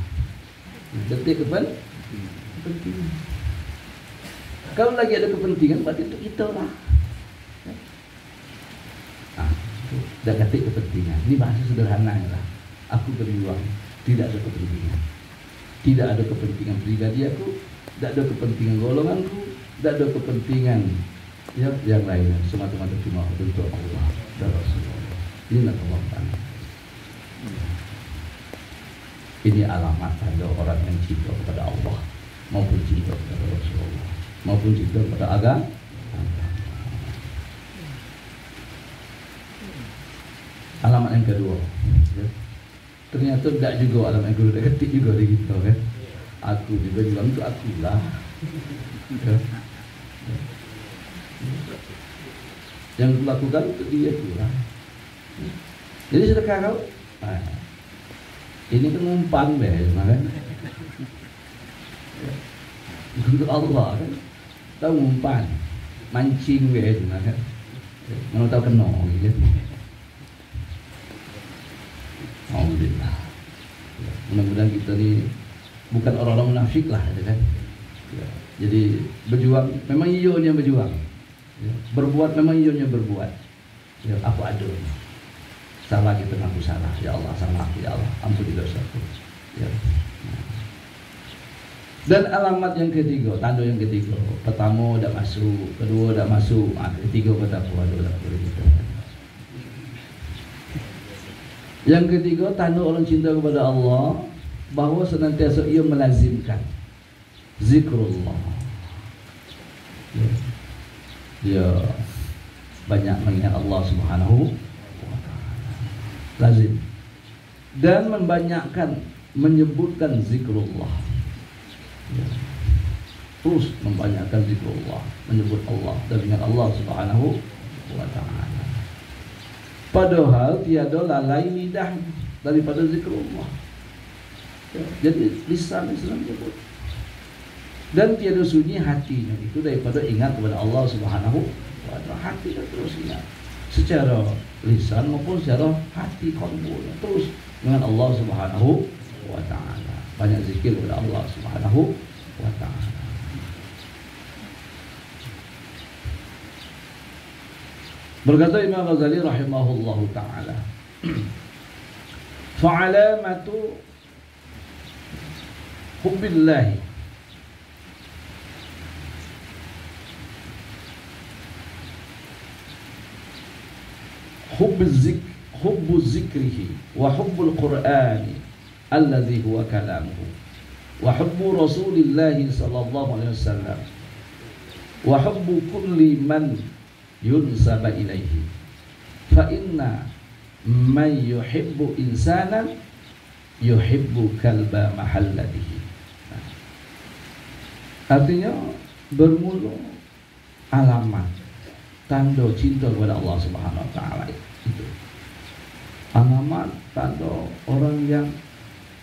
Detik kepentingan. Kalau lagi ada kepentingan, berarti untuk kita lah. tidak ketik kepentingan. Ini bahasa sederhananya lah. Aku berjuang, tidak ada kepentingan. Tidak ada kepentingan pribadi aku, tidak ada kepentingan golonganku, tidak ada kepentingan yang lainnya. Semata-mata cuma untuk Allah dan Rasulullah. Inilah kebanggaan. Ini alamat tanda orang yang cinta kepada Allah, maupun cinta kepada Rasulullah, maupun cinta kepada agama. Alamat yang kedua, ya. Ternyata tidak juga alamat yang kedua, ketik juga di kita kan. Aku juga bilang itu akulah. Ya. Yang kulakukan itu dia pula. Jadi sedekah kau. Ini kan umpan kan. Untuk Allah kan. Tahu umpan, mancing kan. Mau tahu kena gitu. Alhamdulillah. Mudah-mudahan kita ni bukan orang-orang munafik lah, kan? Ya. Jadi berjuang, memang ionya berjuang. Ya. Berbuat memang ionya berbuat. Ya, aku ada. Salah kita ngaku salah. Ya Allah, salah ya Allah. Ampuni dosaku. Ya. Dan alamat yang ketiga, tanda yang ketiga. Pertama dah masuk, kedua dah masuk, ketiga kata aku ada kita. Yang ketiga, tanda orang cinta kepada Allah, bahawa senantiasa ia melazimkan zikrullah. Dia banyak mengingat Allah Subhanahu wa ta'ala. Lazim. Dan membanyakkan menyebutkan zikrullah. Terus membanyakkan zikrullah, menyebut Allah dan ingat Allah Subhanahu wa ta'ala. Padahal tiada lalai lidah daripada zikrullah. Ya, jadi lisan Islam menyebut. Dan tiada sunyi hatinya itu daripada ingat kepada Allah Subhanahu wa ta'ala. Hati terus ingat secara lisan maupun secara hati qalbunya terus dengan Allah Subhanahu wa ta'ala. Banyak zikir kepada Allah Subhanahu wa ta'ala. Berkata Imam Ghazali rahimahullahu ta'ala, fa'alamatu hubbillahi hubbu zikrihi wa hubbul qur'ani alladhi huwa kalamuhu wa hubbu rasulillahi sallallahu alaihi wasallam wa hubbu kulli man yunsaba ilaihi fa inna man yuhibbu insanan yuhibbu kalba mahallatihi. Artinya bermula alamat tanda cinta kepada Allah Subhanahu wa ta'ala itu. Alamat tanda orang yang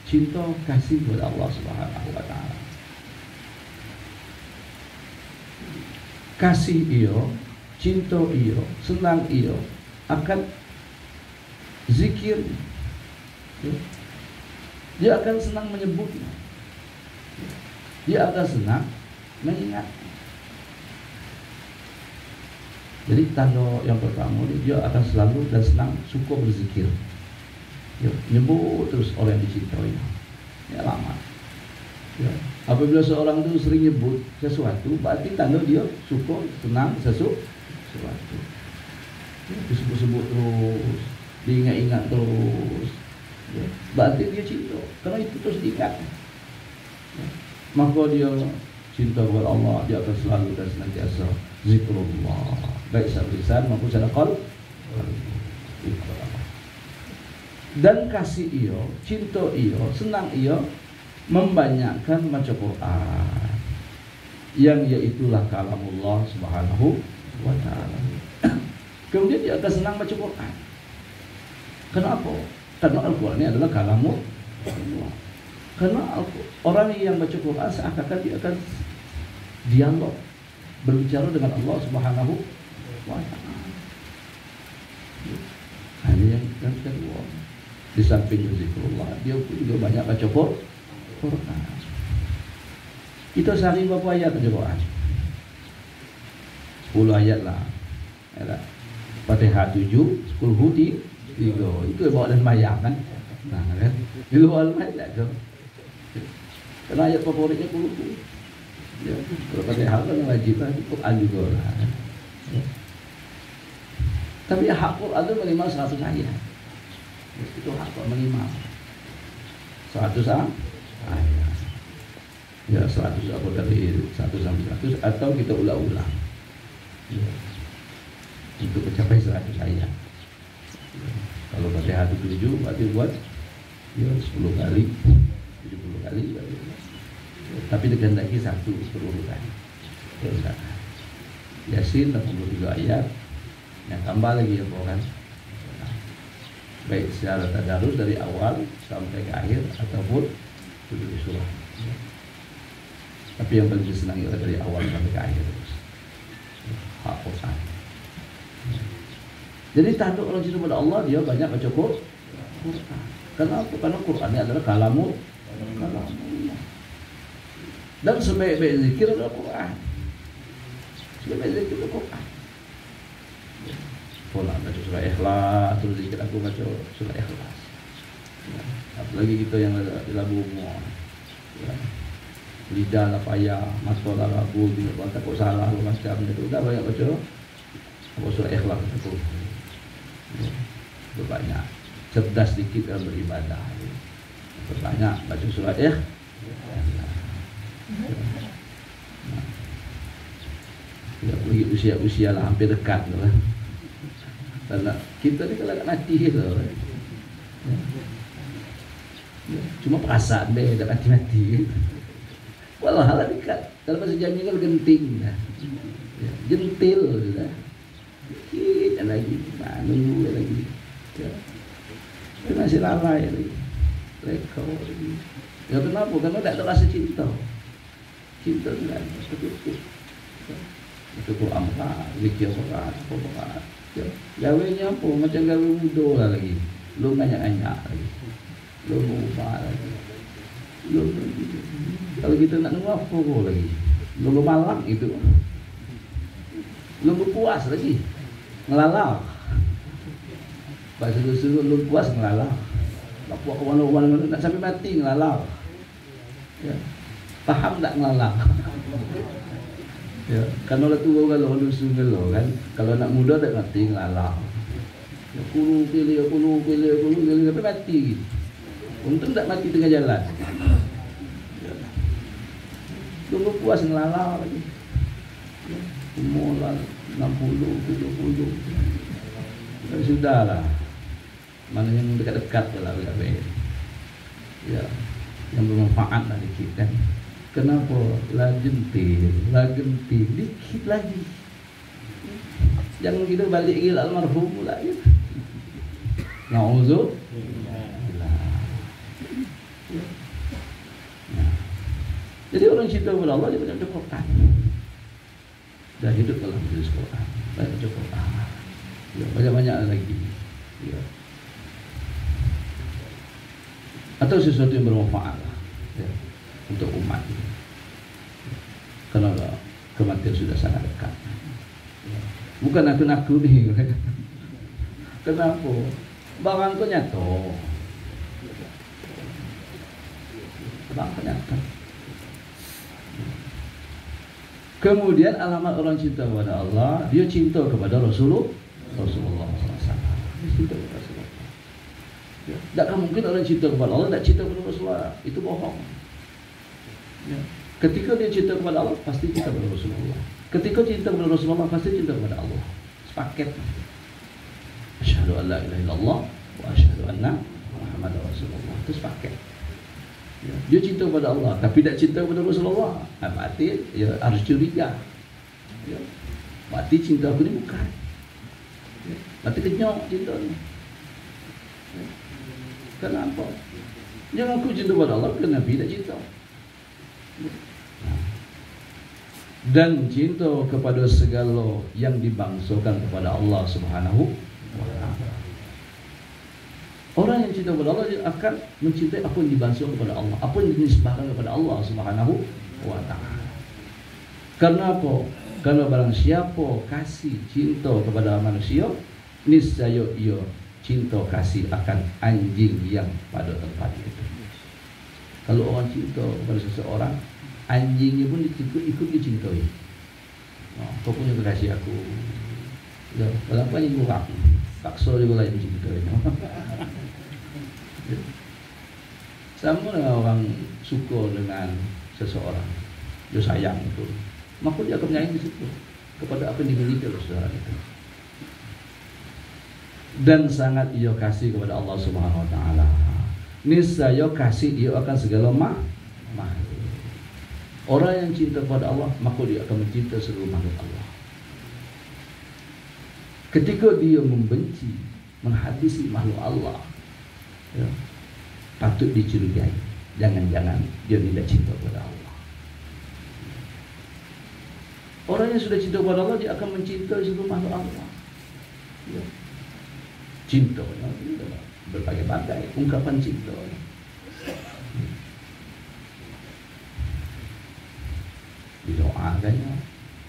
cinta kasih kepada Allah Subhanahu wa ta'ala. Kasih iyo, cinta iyo, senang iyo akan zikir, ya. Dia akan senang menyebutnya, dia akan senang mengingat. Jadi tanda yang pertama dia akan selalu dan senang suka berzikir, ya, nyebut terus orang yang dicintai. Ini alamat, ya. Apabila seorang itu sering nyebut sesuatu, berarti tanda dia suka senang sesuatu. Ya, disebut-sebut terus, diingat-ingat terus, ya, berarti dia cinta, karena itu terus diingat, ya. Maka dia cinta kepada Allah, dia akan selalu dan senantiasa zikrullah, baik secara lisan maupun secara qalb. Dan kasih iyo, cinta iyo, senang iyo membanyakkan baca Quran, yang iaitulah kalamullah Subhanahu wa ta'ala. Kemudian dia akan senang baca Quran. Kenapa? Karena Al-Quran ini adalah kalamullah. Karena orang yang baca Quran seakan-akan dia akan dialog, berbicara dengan Allah Subhanahu wa ta'ala. Hanya yang kedua, di samping zikrullah, dia pun juga banyak baca Quran. Kita sehari berapa ayat baca Quran? 10 ayat lah, ya. Fatihah 7, 10 3. Itu bawa dan mayang kan. Nah, kan. Di luar main tak ke. Karena ayat favoritnya 10. Ya, kalau Fatihah kan wajib lah, Quran juga lah. Ya. Tapi hak Quran itu minimal 100 ayat. Itu hak Quran minimal 100 ayat. Ya 100 apa tadi 1 sampai 100 atau kita ulang-ulang. Ya. Untuk mencapai 100 ayat. Ya. Kalau Fatihah 7 berarti buat ya 10 kali 70 kali berarti. Ya. Tapi dengan lagi 1 perurutan. Ya, Yasin 63 ayat. Yang tambah lagi ya kan. Baik secara tadarus dari awal sampai ke akhir ataupun dari surah. Tapi yang paling disenangi adalah dari awal sampai ke akhir terus. Hak Quran. Jadi tanduk orang cinta pada Allah dia banyak baca Quran. Kenapa? Karena Quran ini adalah kalamullah. Dan sebaik-baik zikir adalah Quran. Sebaik-baik zikir adalah Quran. Kalau nak baca surah Ikhlas, terus zikir aku baca surah Ikhlas. Ya. Apalagi kita yang ada di labu umur. Ya. Lidah lah payah, mata lah rabu, bila takut salah macam itu. Dah banyak baca surah Ikhlas itu. Ya. Banyak. Cerdas sedikit dalam beribadah. Banyak baca surah Ikhlas. Ya, pergi usia-usia lah hampir dekat lah. Karena kita ni kalau nak mati tu, ya. Cuma perasaan deh, dah mati-mati. Walau hal dekat. Kalau bahasa Jambi kan genting, ya. Gentil sudah. Kita lagi, nunggu lagi. Ya. Kita masih lalai lagi. Lekau lagi. Ya kenapa? Karena tak ada rasa cinta. Cinta tu kan, itu Quran berat, zikir berat, apa berat. Ya, gawainya apa? Macam gawe muda lah lagi. Belum banyak-banyak lagi. Belum ubah lagi. Belum lagi. Kalau kita nak nunggu apa lagi? Belum malam itu. Belum puas lagi. Ngelalau. Bahasa suruh belum puas ngelalau. Tak puas ke mana-mana nak sampai mati ngelalau. Ya. Faham tak ngelalau? Ya, kan orang tua kalau lusuh kalau kan, kalau anak muda tak mati ngelalau. Ya kulu pilih sampai mati gitu. Untung tak mati tengah jalan. Ya. Tunggu puas ngelalau lagi. Ya, umur lah 60, 70. Ya, sudahlah. Mana yang dekat-dekat lah ya, yang bermanfaat lah dikit kan. Kenapa? Lah gentil dikit lagi. Jangan kita balik lagi almarhum pula ya. Na'udzu. Jadi orang cinta kepada Allah dia baca Quran. Dan hidup dalam tulis Quran. Baca Quran. Ya, banyak-banyak lagi. Ya. Atau sesuatu yang bermanfaat lah. Ya. Untuk umat ini. Karena kematian sudah sangat dekat. Bukan aku nih. Kenapa? Barang tu nyata. Barang tu nyata. Kemudian alamat orang cinta kepada Allah, dia cinta kepada Rasulullah SAW. Dia cinta kepada Rasulullah. Tak mungkin orang cinta kepada Allah tak cinta kepada Rasulullah. Itu bohong. Ya. Ketika dia cinta kepada Allah, pasti cinta kepada Rasulullah. Ketika cinta kepada Rasulullah, pasti cinta kepada Allah. Sepaket. Asyhadu an la ilaha illallah wa asyhadu anna Muhammadar Rasulullah. Itu sepaket. Ya. Dia cinta kepada Allah, tapi tak cinta kepada Rasulullah. Berarti ya harus curiga. Ya. Berarti cinta aku ni bukan. Ya. Berarti kenyok cinta ni. Ya. Kenapa? Jangan aku cinta kepada Allah, kerana Nabi tak cinta. Dan cinta kepada segala yang dibangsakan kepada Allah Subhanahu wa ta'ala. Orang yang cinta kepada Allah dia akan mencintai apa yang dibangsakan kepada Allah, apa yang dinisbahkan kepada Allah Subhanahu wa ta'ala. Karena apa? Kalau barang siapa kasih cinta kepada manusia, niscaya ia cinta kasih akan anjing yang pada tempat itu. Kalau orang cinta kepada seseorang, anjingnya pun ikut dicintai. Kau punya kekasih aku. Ya, kenapa anjing kurang? Paksa juga lain mencintai. Sama dengan orang suka dengan seseorang, dia sayang itu, maka dia akan menyayangi di situ kepada apa yang dimiliki oleh seseorang itu. Dan sangat ia kasih kepada Allah Subhanahu Wa Taala. Niscaya kasih dia akan segala makhluk. Orang yang cinta kepada Allah, maka dia akan mencinta seluruh makhluk Allah. Ketika dia membenci, menghabisi makhluk Allah, ya, patut dicurigai. Jangan-jangan dia tidak cinta kepada Allah. Orang yang sudah cinta kepada Allah, dia akan mencintai seluruh makhluk Allah. Ya. Cinta, ya, berbagai-bagai ungkapan cinta. Didoakannya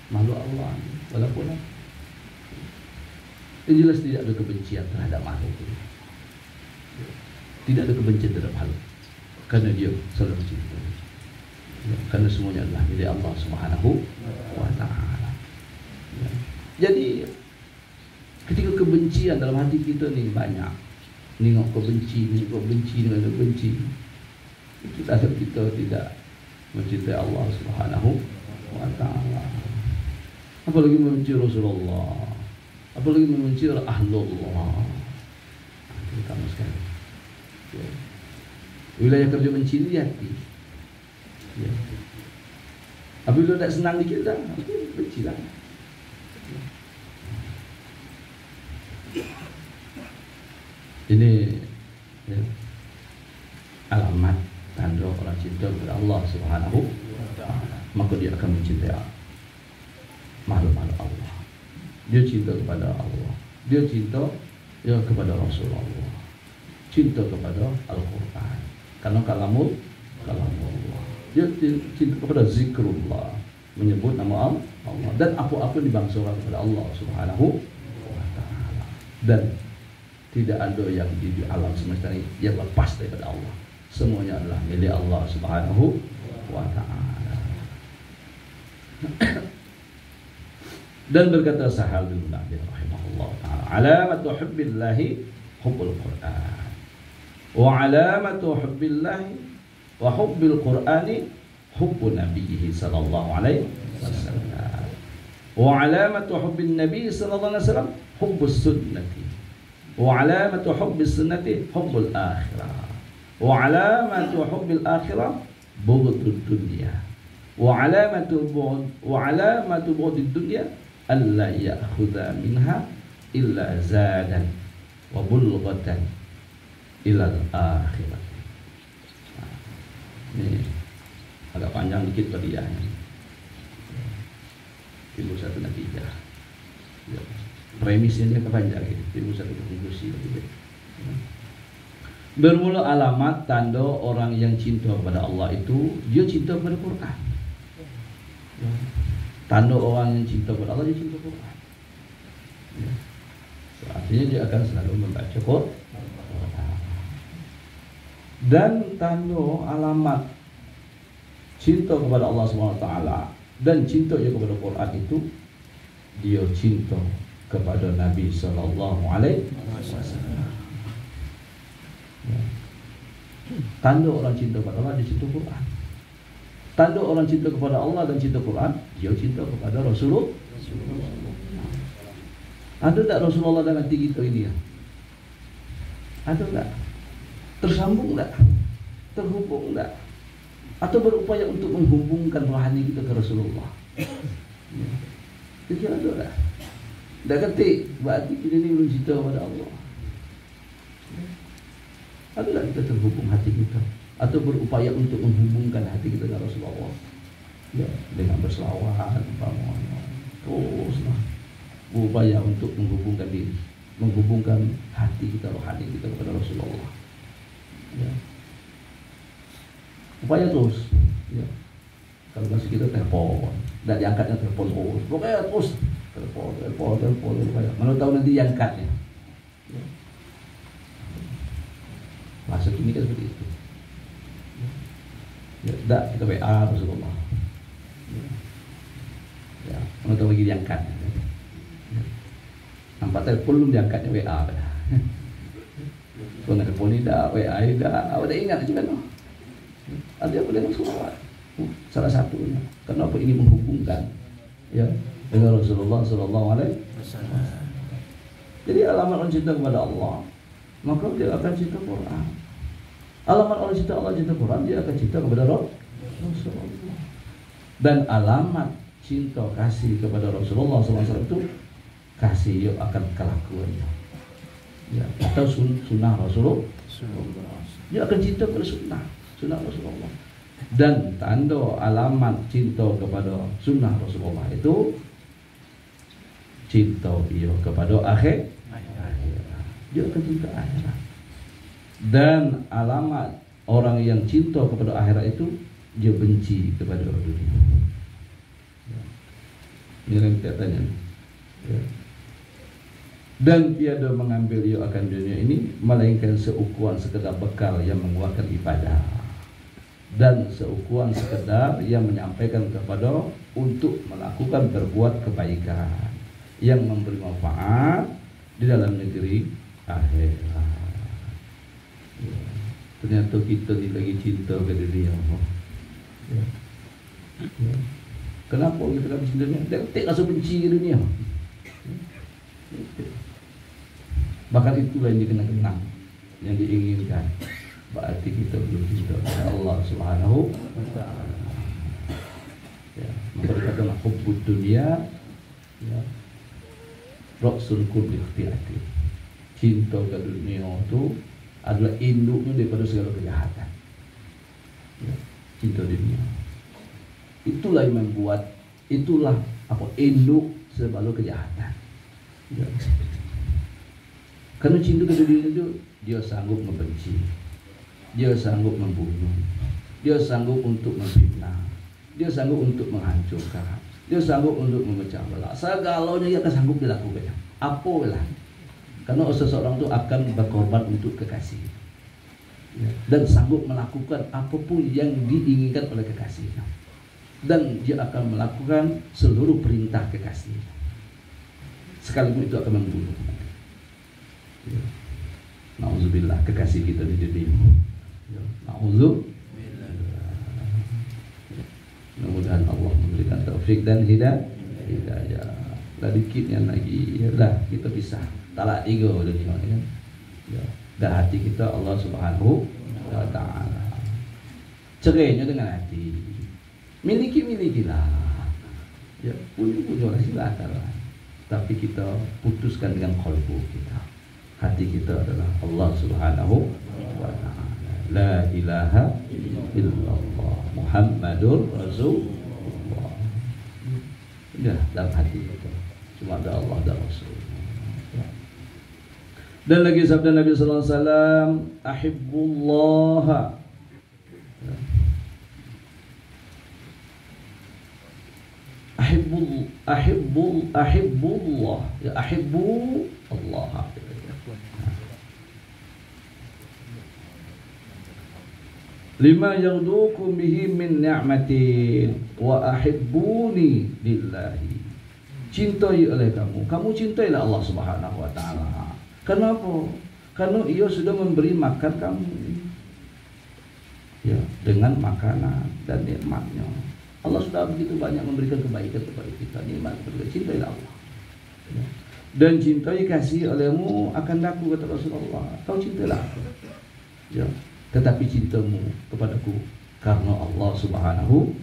makhluk Allah, walaupun yang jelas tidak ada kebencian terhadap makhluk itu. Tidak ada kebencian terhadap makhluk, karena dia selalu mencintai. Ya, karena semuanya adalah milik Allah Subhanahu Wa Taala. Ya. Jadi ketika kebencian dalam hati kita ni banyak, nengok kebenci, dengan kebenci, itu tanda kita tidak mencintai Allah Subhanahu Wa Taala. Apalagi membenci Rasulullah, apalagi membenci ahlullah. Terutama sekali. Ya. Wilayah kerja benci di hati. Ya. Apabila tak senang dikit dah, benci lah. Ini ya, alamat tanda orang cinta kepada Allah Subhanahu Wa Taala. Maka dia akan mencintai makhluk-makhluk Allah. Dia cinta kepada Allah. Dia cinta ya kepada Rasulullah. Cinta kepada Al-Quran. Karena kalamullah. Dia cinta kepada zikrullah, menyebut nama Allah, dan apa-apa dibangsakan kepada Allah Subhanahu Wa Taala. Dan tidak ada yang di alam semesta ini yang lepas daripada Allah. Semuanya adalah milik Allah Subhanahu Wa Taala. Dan berkata Sahal bin Nabi rahimahullah taala, alamatu hubbillahi hubbul Quran. Wa alamatu hubbillahi wa hubbil Qur'ani hubbu nabiyhi sallallahu alaihi wasallam. Wa alamatu hubbin nabiy sallallahu alaihi wasallam hubbus sunnati. Wa alamatu hubbis sunnati hubbul akhirah. Wa alamatu hubbil akhirah bughdud dunya. Wa alamatu bughdud dunya alla ya'khudha minha illa zadan wa bulghatan ila al-akhirah. Ini agak panjang dikit badiahnya. Timbul satu natijah. Ya. Premisnya dia kepanjang gitu. Timbul satu konklusi gitu. Bermula alamat tanda orang yang cinta kepada Allah itu dia cinta kepada Quran. Ya. Tanda orang yang cinta kepada Allah dia cinta Quran. Ya. So, artinya dia akan selalu membaca Quran. Dan tanda alamat cinta kepada Allah SWT dan cinta dia kepada Quran itu dia cinta kepada Nabi Sallallahu Alaihi Wasallam. Tanda orang cinta kepada Allah dia cinta Quran. Tanda orang cinta kepada Allah dan cinta Quran dia cinta kepada Rasulullah. Ada tak Rasulullah dalam hati kita ini ya? Ada tak? Tersambung tak? Terhubung tak? Atau berupaya untuk menghubungkan rohani kita ke Rasulullah? Kira ada tak? Dah ketik, berarti kita ni belum cinta kepada Allah. Ada tak kita terhubung hati kita? Atau berupaya untuk menghubungkan hati kita dengan Rasulullah? Ya, dengan berselawat, teruslah berupaya untuk menghubungkan diri, menghubungkan hati kita, rohani kita kepada Rasulullah. Ya. Upaya terus, ya. Kalau masih kita telepon, tidak diangkatnya telepon terus, pokoknya terus telepon. Mana tahu nanti diangkatnya. Masa kini kan seperti itu. Ya, tidak kita WA Rasulullah. Ya, mana tahu lagi diangkat. Nampak telepon belum diangkatnya WA. Kalau telepon tidak, WA tidak, awak ingat juga no. Ada apa dengan Rasulullah? Salah satunya. Kenapa ini menghubungkan ya dengan Rasulullah Sallallahu Alaihi Wasallam. Jadi alamat orang cinta kepada Allah, maka dia akan cinta Quran. Alamat orang cinta Allah cinta Quran, dia akan cinta kepada Rasulullah. Dan alamat cinta kasih kepada Rasulullah SAW itu kasih akan kelakuannya. Ya, atau sunnah Rasulullah. Dia akan cinta kepada sunnah Rasulullah. Dan tanda alamat cinta kepada sunnah Rasulullah itu cinta dia kepada akhirat. Dia akan cinta akhirat. Dan alamat orang yang cinta kepada akhirat itu dia benci kepada dunia. Ini yang kita tanya. Ya. Dan tiada mengambil ia akan dunia ini melainkan seukuran sekedar bekal yang menguatkan ibadah, dan seukuran sekedar yang menyampaikan kepada untuk melakukan berbuat kebaikan yang memberi manfaat di dalam negeri akhirat. Ya. Ternyata kita ni lagi cinta ke dunia. Ya. Ya. Kenapa kita lagi cinta dunia? Dia tak rasa benci ke dunia. Ya. Bahkan itulah yang dikenang-kenang, yang diinginkan. Berarti kita belum cinta kepada Allah Subhanahu wa Ta'ala. Ya, maka dikatakan hubbud dunia, ya, ra'sul kulli ikhtiati. Cinta ke dunia itu adalah induknya daripada segala kejahatan. Ya, cinta dunia. Itulah yang membuat, itulah induk segala kejahatan. Ya. Karena cinta ke dunia itu dia sanggup membenci, dia sanggup membunuh, dia sanggup untuk memfitnah, dia sanggup untuk menghancurkan, dia sanggup untuk memecah belah. Segalanya dia akan sanggup dilakukan. Apalah. Karena seseorang itu akan berkorban untuk kekasih, dan sanggup melakukan apapun yang diinginkan oleh kekasihnya, dan dia akan melakukan seluruh perintah kekasihnya, sekalipun itu akan membunuh. Ya. Nauzubillah, kekasih kita di dunia. Ya. Nauzubillah. Mudah-mudahan Allah memberikan taufik dan hidayah. Dah dikitnya lagi, ya dah kita pisah. Talak 3 dunia kan. Ya. Dah hati kita Allah Subhanahu wa Ta'ala. Cerainya dengan hati. Milikilah. Ya, punya silakan. Tapi kita putuskan dengan qalbu kita. Hati kita adalah Allah Subhanahu wa Ta'ala. La ilaha illallah Muhammadur Rasulullah. Ya, dalam hati kita cuma ada Allah dan Rasul. Dan lagi sabda Nabi sallallahu alaihi wasallam, ahibbullah. Ahibbullah. Ya, ahibbu Allah. Lima yaghdukum bihi min ni'matin wa ahibbuni lillahi. Cintai oleh kamu. Kamu cintailah Allah Subhanahu wa Ta'ala. Kenapa? Karena ia sudah memberi makan kamu, ya, dengan makanan dan nikmatnya. Allah sudah begitu banyak memberikan kebaikan kepada kita, nikmat kepada kita. Cintailah Allah, ya. Dan cintai kasih olehmu akan daku, kata Rasulullah. Kau cintailah aku, ya. Tetapi cintamu kepadaku karena Allah Subhanahu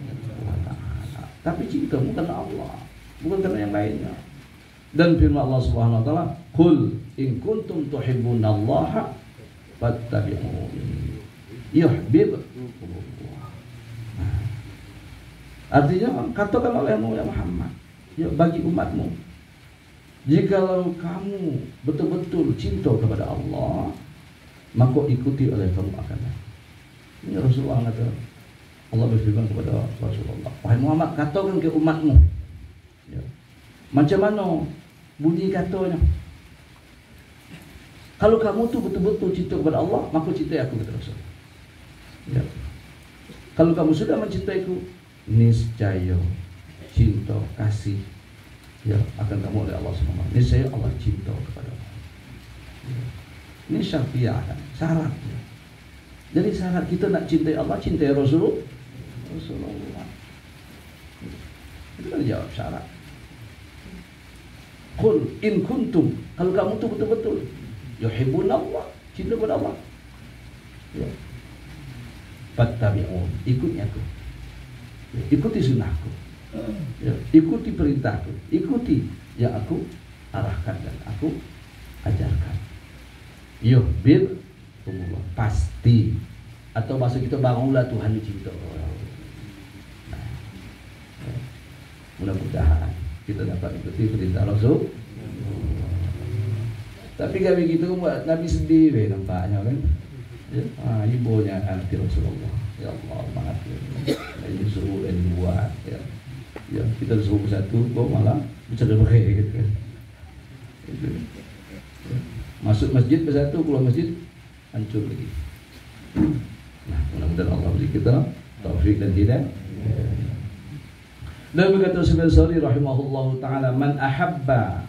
wa Ta'ala. Tapi cintamu karena Allah, bukan karena yang lainnya. Dan firman Allah Subhanahu wa Ta'ala, qul in kuntum tuhibbunallaha fattabi'uni yuhibbukumullah. Artinya, katakan olehmu ya Muhammad, ya, bagi umatmu, jikalau kamu betul-betul cinta kepada Allah, maka ikuti oleh kamu akan. Ini Rasulullah kata, Allah berfirman kepada Rasulullah, wahai Muhammad, katakan ke umatmu, ya, macam mana bunyi katanya. Kalau kamu tu betul-betul cinta kepada Allah, maka cintai aku, kata Rasul. Ya. Kalau kamu sudah mencintaiku, niscaya cinta, kasih, ya, akan kamu oleh Allah SWT. Niscaya Allah cinta kepada Allah. Ya. Ini syartiyah, syarat. Ya. Jadi syarat kita nak cintai Allah, cintai Rasulullah. Itu kan jawab syarat. Qul in kuntum, kalau kamu tu betul-betul yuhibbun Allah, cinta kepada Allah, ya, fattabi'un, ikuti aku, ya, ikuti sunnahku, ya, ikuti perintahku, ikuti yang aku arahkan dan aku ajarkan. Yuhibbukum Allah, pasti. Atau bahasa kita, bangunlah Tuhan dicinta. Mudah-mudahan kita dapat ikuti perintah Rasul. Tapi kami gitu buat Nabi sendiri nampaknya kan. Ya, ibunya anti Rasulullah. Ya Allah, maaf. Ini suruh dan buat. Ya, ya, kita suruh bersatu, kok malah bercanda gitu kan. Ya. Masuk masjid bersatu, keluar masjid hancur lagi. Nah, mudah-mudahan Allah beri kita taufik dan hidayah. Dan berkata Sufyan Tsauri rahimahullahu taala, man ahabba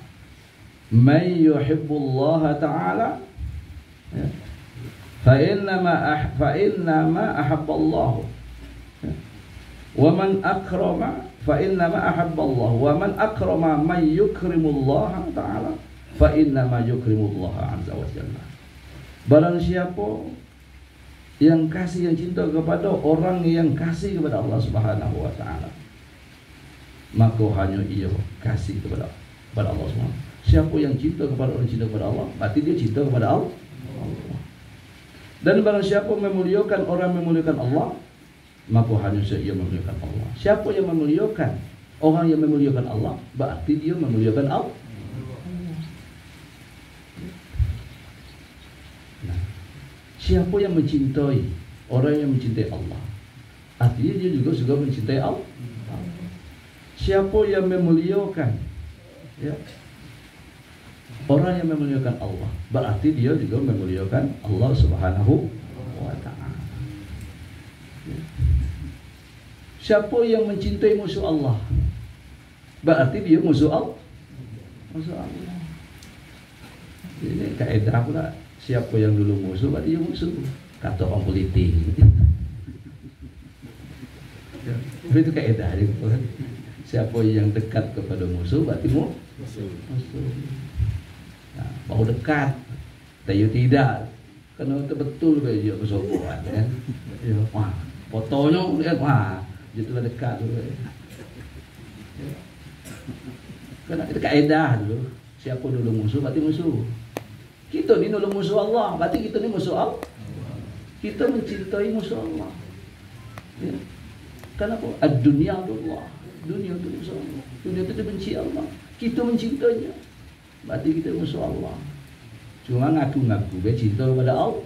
man yuhibbullah taala, ya, fa innama ahabballah, ya, wa man akrama fa innama ahabballah, wa man akrama man yukrimullah taala fa innama yukrimullah azza wa jalla. Barang siapa yang kasih, yang cinta kepada orang yang kasih kepada Allah Subhanahu wa taala, maka hanya ia kasih kepada Allah SWT. Siapa yang cinta kepada orang, cinta kepada Allah, berarti dia cinta kepada Allah. Dan barang siapa memuliakan orang, memuliakan Allah, maka hanya ia memuliakan Allah. Siapa yang memuliakan orang yang memuliakan Allah, berarti dia memuliakan Allah. Nah, siapa yang mencintai orang yang mencintai Allah, artinya dia juga mencintai Allah. Siapa yang memuliakan, ya, orang yang memuliakan Allah, berarti dia juga memuliakan Allah Subhanahu wa ta'ala. Ya. Siapa yang mencintai musuh Allah, berarti dia musuh Allah. Musuh Allah. Ini kaedah pula. Siapa yang dulu musuh, berarti dia musuh. Kata orang politik. Ya. Itu kaedah itu kan. Siapa yang dekat kepada musuh, berarti musuh. Nah, mau dekat, tapi tidak, karena betul dia bersobokan kan. Ya, wah, fotonya kan, wah, jatuh dekat dulu. Ya. Karena itu kaedah dulu. Siapa dulu musuh, berarti musuh. Kita ni dulu musuh Allah, berarti kita ni musuh Allah. Kita mencintai musuh Allah. Ya. Kenapa? Ad-dunya Allah. Dunia itu musuh Allah. Dunia itu dibenci Allah. Kita mencintainya, berarti kita musuh Allah. Cuma ngaku-ngaku cinta kepada Allah,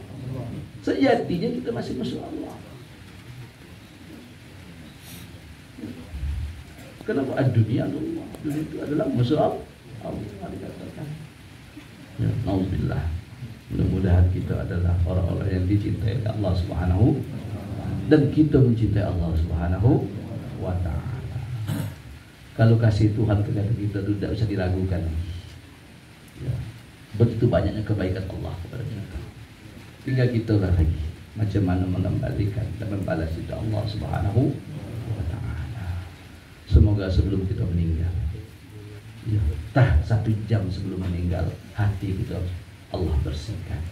sejatinya kita masih musuh Allah. Kenapa? Ad-dunya Allah. Dunia itu adalah musuh Allah. Allah dikatakan. Ya, nauzubillah. Mudah-mudahan kita adalah orang-orang yang dicintai Allah Subhanahu, dan kita mencintai Allah Subhanahu wa ta'ala. Kalau kasih Tuhan kepada kita itu tidak bisa diragukan. Ya. Begitu banyaknya kebaikan Allah kepada kita. Tinggal kita lagi macam mana mengembalikan dan membalas itu Allah Subhanahu wa ta'ala. Semoga sebelum kita meninggal, ya, 1 jam sebelum meninggal, hati kita Allah bersihkan.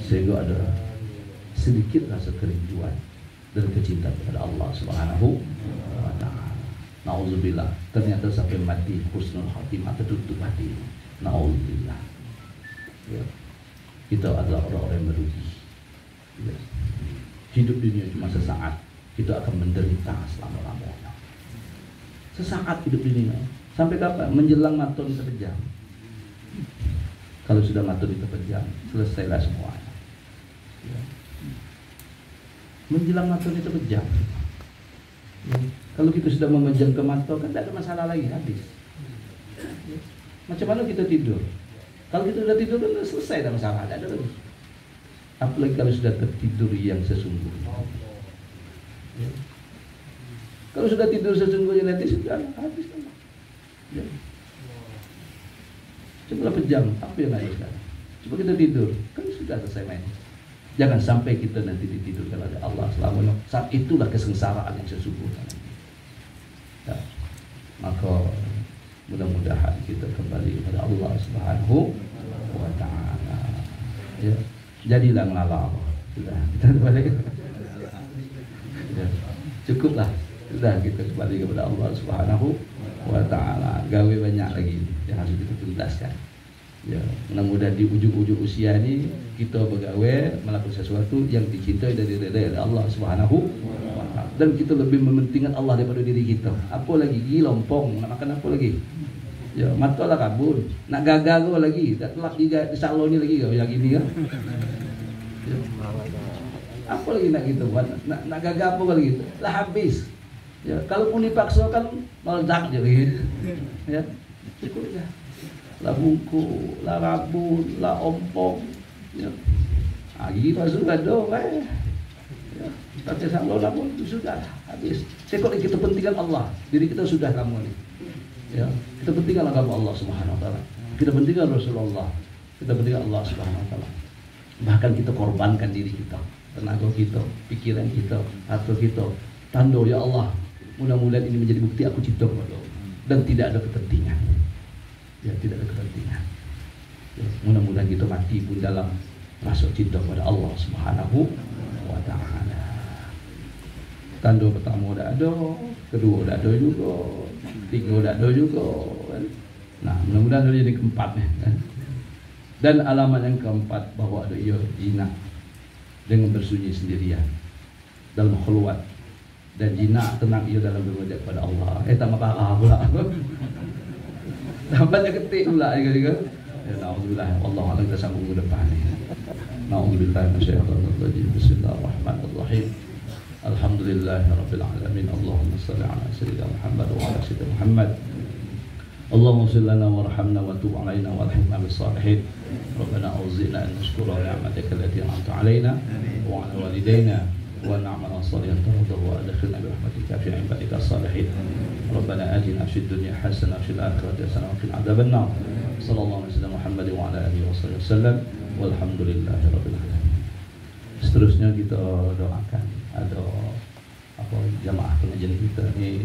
Sehingga ada sedikit rasa kerinduan dan kecintaan kepada Allah Subhanahu wa ta'ala. Nauzubillah, ternyata sampai mati husnul khatimah, tertutup hati. Nauzubillah. Ya. Kita adalah orang-orang yang merugi. Ya. Hidup dunia cuma sesaat, kita akan menderita selama-lamanya. Sesaat hidup dunia. Sampai kapan? Menjelang matahari terpejam. Kalau sudah matahari terpejam, selesailah semuanya. Ya. Menjelang matahari terpejam, Ya. Kalau kita sudah memejam ke mata kan tidak ada masalah lagi, habis. Ya. Macam mana kita tidur? Kalau kita sudah tidur kan selesai, tak masalah, tidak ada lagi. Apalagi kalau sudah tertidur yang sesungguhnya. Ya. Kalau sudah tidur sesungguhnya nanti sudah habis kan. Ya. Coba berapa jam, apa yang ada sekarang? Coba kita tidur, kan sudah selesai main. Jangan sampai kita nanti ditidurkan oleh Allah selama saat itulah kesengsaraan yang sesungguhnya. Ya. Maka mudah-mudahan kita kembali kepada Allah Subhanahu wa Ta'ala. Ya. Jadilah ngelala. Sudah, kita kembali. Ya. Cukuplah. Sudah kita kembali kepada Allah Subhanahu wa Ta'ala. Gawe banyak lagi yang harus kita tuntaskan. Ya, mudah-mudahan di ujung-ujung usia ini kita bergawe melakukan sesuatu yang dicintai dari Allah Subhanahu wa Ta'ala. Dan kita lebih mementingkan Allah daripada diri kita. Apa lagi? Gigi lompong, nak makan apa lagi? Ya, mata lah kabun. Nak gagal lagi, tak telak di salon ni lagi kau yang ini kan. Ya. Apa lagi nak kita buat? Nak gagal apa lagi? Lah habis. Ya, kalaupun dipaksakan meledak je lagi. Ya. Cukup dah. Lah bungku, lah rabun, lah ompong. Ya. Gigi pasal ada kan. Ya. Pakai salon lah pun sudah habis. Cekok kita pentingkan Allah. Diri kita sudah kamu ni. Ya. Kita pentingkan agama Allah Subhanahu wa Ta'ala. Kita pentingkan Rasulullah. Kita pentingkan Allah Subhanahu wa Ta'ala. Bahkan kita korbankan diri kita, tenaga kita, pikiran kita, harta kita. Tanda ya Allah, mudah-mudahan ini menjadi bukti aku cinta kepada Allah dan tidak ada kepentingan. Ya, tidak ada kepentingan. Ya, mudah-mudahan kita mati pun dalam rasa cinta kepada Allah Subhanahu wa Ta'ala. Tanda pertama dah ada, kedua dah ada juga, tiga dah ada juga. Kan? Nah, mudah-mudahan jadi keempat kan? Dan alamat yang keempat bahwa ada ia jinak dengan bersunyi sendirian dalam khulwat, dan jinak tenang ia dalam berwajib pada Allah. Tak marah pula. Tampaknya ketik pula juga. Ya, alhamdulillah. Allah alam kita sambung ke depan ni. Na'udzubillah minasyaitonir rajim. Bismillahirrahmanirrahim. Alhamdulillahirabbil alamin. Allahumma shalli ala sayyidina Muhammad wa ala sayyidina Muhammad. Allahumma shalli lana warhamna wa tub alaina walhimna bis salihin. Rabbana auzi'na an nashkura ni'mataka allati an'amta alaina wa ala walidayna wa na'mal salihan tardahu wa adkhilna bi rahmatika fi ibadika salihin. Rabbana atina fid dunya hasanah wa fil akhirati hasanah wa qina adzabannar. Sallallahu alaihi wasallam Muhammad wa ala alihi wasallam. Walhamdulillahi rabbil alamin. Seterusnya kita doakan ada apa jamaah pengajian kita ni